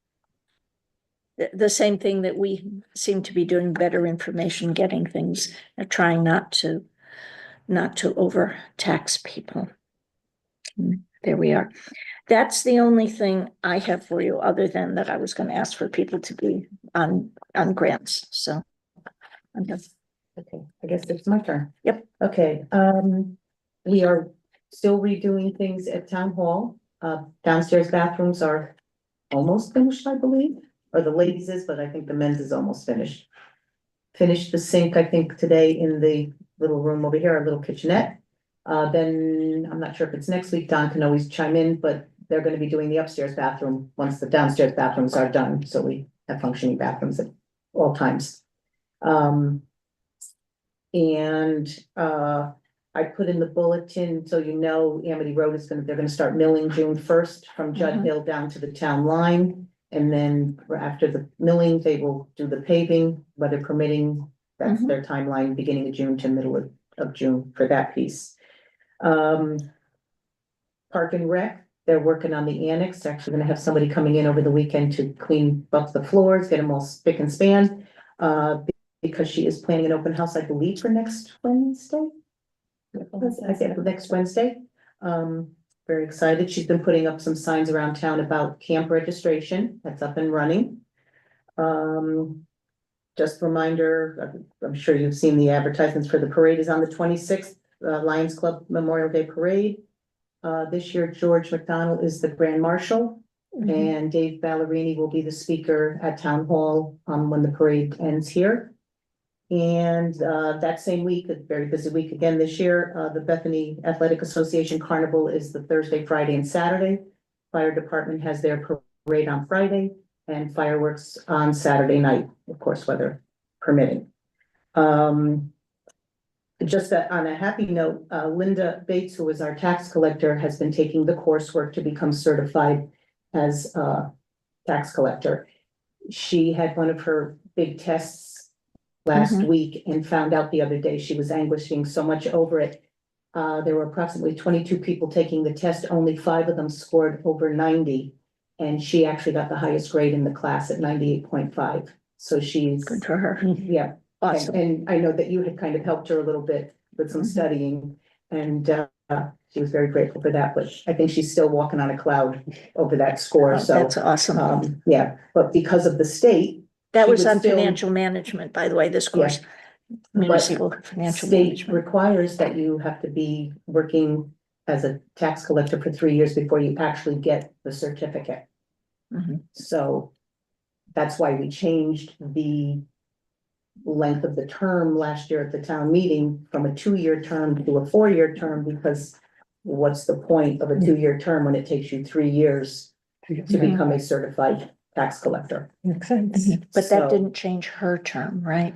the same thing that we seem to be doing, better information, getting things, trying not to overtax people. There we are. That's the only thing I have for you, other than that I was going to ask for people to be on grants. So I'm done. Okay, I guess it's my turn. Yep. Okay, we are still redoing things at town hall. Downstairs bathrooms are almost finished, I believe, or the ladies is, but I think the men's is almost finished. Finished the sink, I think, today in the little room over here, our little kitchenette. Then I'm not sure if it's next week, Don can always chime in, but they're gonna be doing the upstairs bathroom once the downstairs bathrooms are done, so we have functioning bathrooms at all times. I put in the bulletin, so you know, Amity Road they're gonna start milling June 1st from Judd Hill down to the town line. And then after the milling, they will do the paving, weather permitting. That's their timeline, beginning of June to middle of June for that piece. Park and Rec, they're working on the annex. They're actually gonna have somebody coming in over the weekend to clean up the floors, get them all spick and span. Because she is planning an open house, I believe, for next Wednesday. I think next Wednesday. Very excited. She's been putting up some signs around town about camp registration. That's up and running. Just a reminder, I'm sure you've seen the advertisements for the parade is on the 26th, Lions Club Memorial Day Parade. This year, George McDonald is the Grand Marshal. And Dave Ballerini will be the speaker at Town Hall when the parade ends here. And that same week, a very busy week again this year, the Bethany Athletic Association Carnival is the Thursday, Friday, and Saturday. Fire department has their parade on Friday and fireworks on Saturday night, of course, weather permitting. Just on a happy note, Linda Bates, who is our tax collector, has been taking the coursework to become certified as a tax collector. She had one of her big tests last week and found out the other day she was anguishing so much over it. There were approximately 22 people taking the test. Only 5 of them scored over 90. And she actually got the highest grade in the class at 98.5. So she's Good for her. Yeah. Awesome. And I know that you had kind of helped her a little bit with some studying and she was very grateful for that, but I think she's still walking on a cloud over that score. Oh, So that's awesome. yeah, but because of the state, That she was would on still- financial management, by the way, this course. Municipal financial state management. requires that you have to be working as a tax collector for 3 years before you actually get the certificate. Mhm. So that's why we changed the length of the term last year at the town meeting from a 2-year term to a 4-year term, because what's the point of a 2-year term when it takes you 3 years to become a certified tax collector? Makes sense. But So- that didn't change her term, right?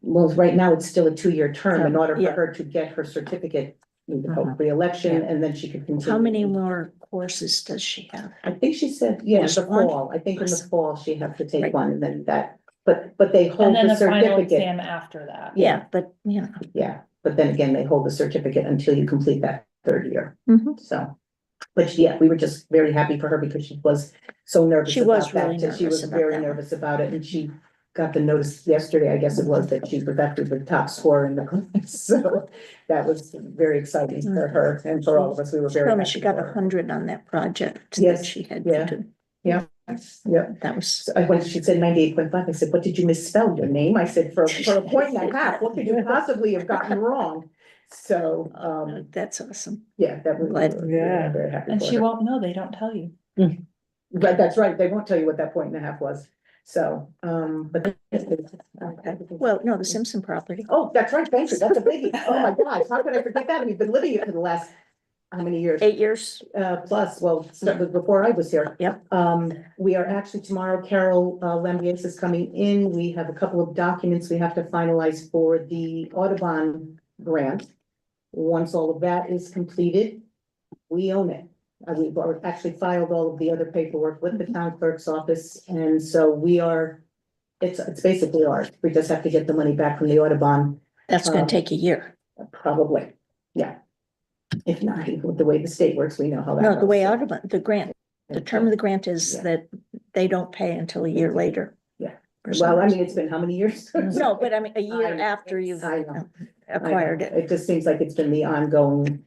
Well, right now it's still a 2-year term in order for Yeah. her to get her certificate, Uh-huh. re-election, Yeah. and then she could continue. How many more courses does she have? I think she said, yeah, in Just the one? fall, I think in the Yes. fall she has to take Right. one, and then that, but they And hold then the the final certificate. exam after that. Yeah, but, you know. Yeah, but then again, they hold the certificate until you complete that 3rd year, Mhm. so. But yeah, we were just very happy for her because she was so nervous She was about that, really that she nervous was about very that one. nervous about it, and she got the notice yesterday, I guess it was, that she was actually the top scorer in the class, so that was very exciting for her and for all of us, we were She very told me happy she got for her. 100 on that project that Yes, she had yeah. to do. Yeah, yeah. That was, So when she said 98.5, I said, what did you misspell your name? I said, for a point and a half, what could you possibly have gotten wrong? So, that's awesome. yeah, that was, Glad- we were Yeah. very happy And for she her. won't know, they don't tell you. But that's right, they won't tell you what that point and a half was, so, but. Okay. Well, no, the Simpson property. Oh, that's right, thank you, that's a biggie, oh my gosh, how could I forget that, we've been living here for the last, how many years? 8 years. Plus, well, started before I was here. Yep. We are actually tomorrow, Carol, Lembies is coming in, we have a couple of documents we have to finalize for the Audubon grant. Once all of that is completed, we own it. We've actually filed all of the other paperwork with the town clerk's office, and so we are, it's basically ours. We just have to get the money back from the Audubon, That's gonna take a year. probably, yeah. If not, with the way the state works, we know how that No, goes. the way so. Audubon, the grant, the term of the grant is Yeah. that they don't pay until a year later. Yeah. Or some Well, I reason. mean, it's been how many years? No, but I mean, a year I- after you've I know. acquired I know. it. It just seems like it's been the ongoing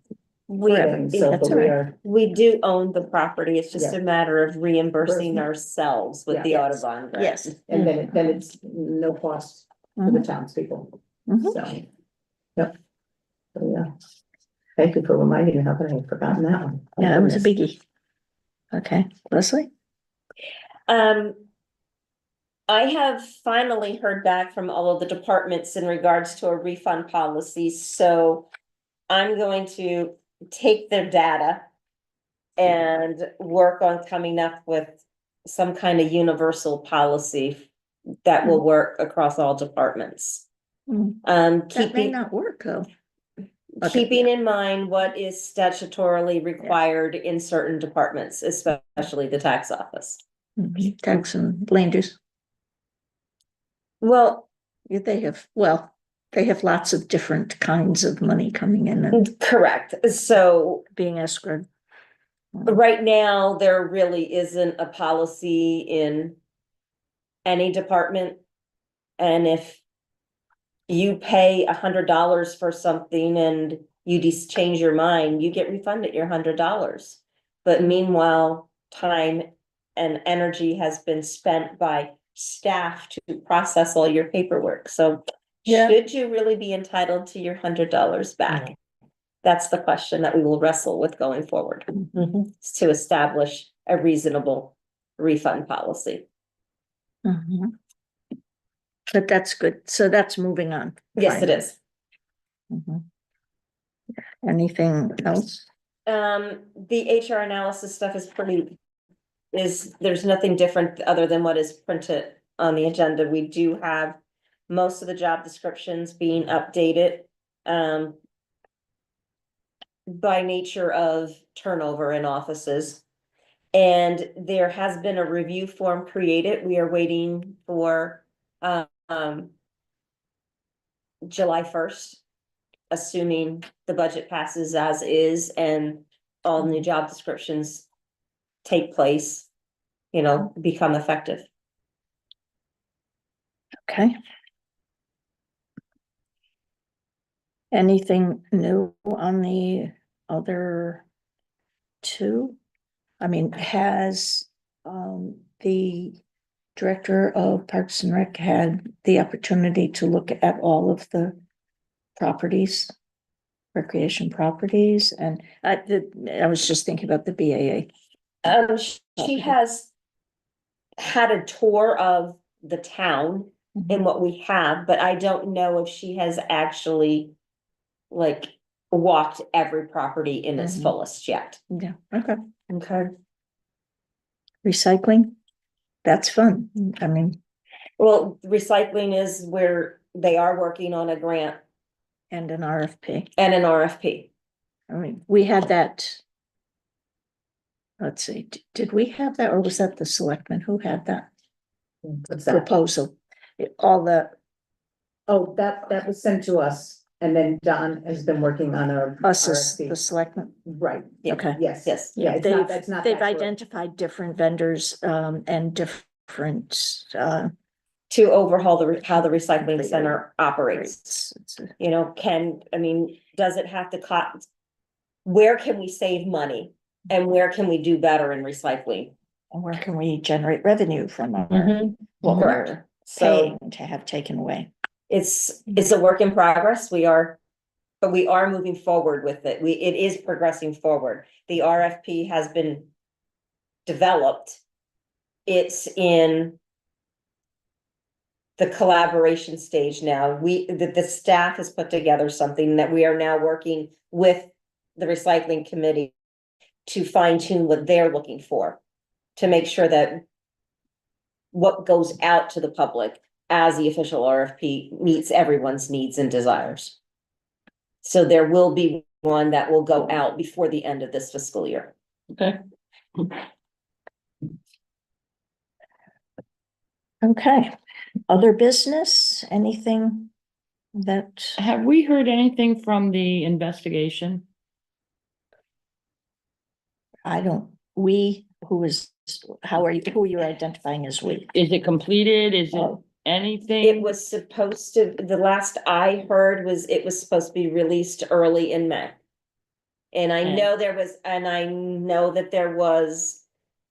Forever. thing, Yeah, so, that's but all we right. are, We do own the property, it's just Yeah. a matter of reimbursing Reimbursement. ourselves with Yeah. the Yes. Audubon grant. Yes. and then it's no cost to the townspeople, Mhm. so. Yep. So, yeah. Thank you for reminding me, how could I have forgotten that one? Oh, Yeah, that was a goodness. biggie. Okay, Leslie? I have finally heard back from all of the departments in regards to a refund policy, so I'm going to take their data and work on coming up with some kind of universal policy that will work across all departments. Hmm. That may Keeping, not work though. Okay. keeping in mind what is statutorily required in certain departments, especially the tax office. Mhm. Tax and land use. Well, Yeah, they have lots of different kinds of money coming in and correct, so being escrowed. right now, there really isn't a policy in any department. And if you pay $100 for something and you just change your mind, you get refunded your $100. But meanwhile, time and energy has been spent by staff to process all your paperwork. So Yeah. should you really be entitled to your $100 back? That's the question that we will wrestle with going forward, to establish a reasonable refund policy. Mhm. But that's good. So that's moving on. Yes, it finally. is. Mhm. Anything else? The HR analysis stuff is there's nothing different other than what is printed on the agenda. We do have most of the job descriptions being updated, by nature of turnover in offices. And there has been a review form created. We are waiting for, July 1st, assuming the budget passes as is and all new job descriptions take place, become effective. Okay. Anything new on the other two? I mean, has the director of Parks and Rec had the opportunity to look at all of the properties, recreation properties? And I was just thinking about the BAA. She has had a tour of the town and what we have, but I don't know if she has actually walked every property in its Mhm. fullest yet. Yeah, okay. Okay. Recycling, that's fun. I mean, Well, recycling is where they are working on a grant And an RFP. and an RFP. I mean, we had that. Let's see, did we have that, or was that the selectmen who had that What's that? proposal? All the, Oh, that was sent to us, and then Don has been working on a us as RFP. the selectmen, Right, okay. yes. Yes. Yeah, it's not, that's not. They've that group. identified different vendors, and different, To overhaul how the recycling center operates. rates. It's You know, does it have to cost? Where can we save money? And where can we do better in recycling? And where can we generate revenue from our, what Correct. we're So paying to have taken away? it's a work in progress. But we are moving forward with it. It is progressing forward. The RFP has been developed. It's in the collaboration stage now. The staff has put together something that we are now working with the recycling committee to fine tune what they're looking for, to make sure that what goes out to the public as the official RFP meets everyone's needs and desires. So there will be one that will go out before the end of this fiscal year. Okay. Okay, other business, anything that, Have we heard anything from the investigation? who are you identifying as we? Is it completed? Is it Oh. anything? It was supposed to, the last I heard was it was supposed to be released early in May. And I know that there was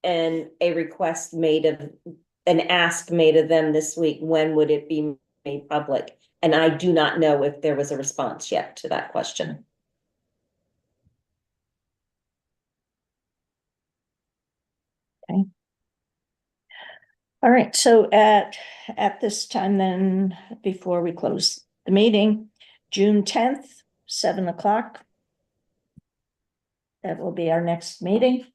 a request made of, an ask made of them this week, when would it be made public? And I do not know if there was a response yet to that question. All right, so at this time then, before we close the meeting, June 10th, 7:00. That will be our next meeting.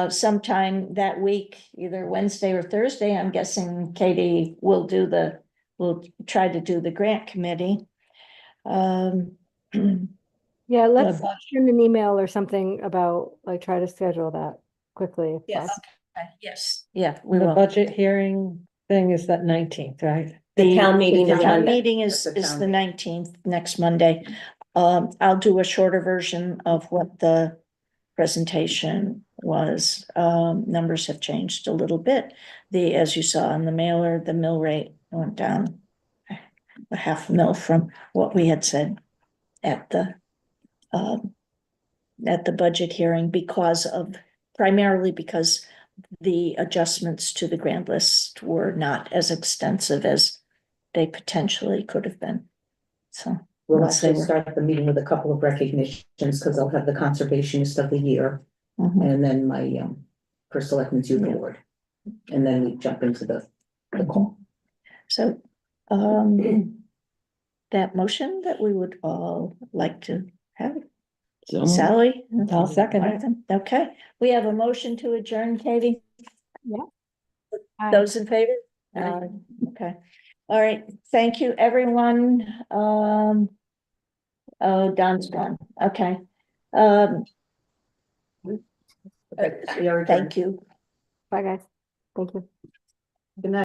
Sometime that week, either Wednesday or Thursday, I'm guessing Katie will try to do the grant committee. Yeah, let's budget. send an email or something about, like, try to schedule that quickly. if Yes. possible. Yes, yeah, we The will. budget hearing thing is that 19th, right? The town meeting The is town Monday. meeting That's the is town the meeting. 19th, next Monday. I'll do a shorter version of what the presentation was. Numbers have changed a little bit. As you saw on the mailer, the mill rate went down a half mil from what we had said at the budget hearing, primarily because the adjustments to the grant list were not as extensive as they potentially could have been. So We'll Once they actually were- start the meeting with a couple of recognitions, because I'll have the conservationist of the year, mhm. and then my, first selectmen's youth Yeah. award. And then we jump into the call. So, that motion that we would all like to have, So Sally? I'll second it. Martha? Okay, we have a motion to adjourn, Katie. Aye. Those in favor? Okay, all right, thank you, everyone. Oh, Don's gone, okay. Okay, we are adjourned. Thank you. Bye, guys. Thank you. Good night.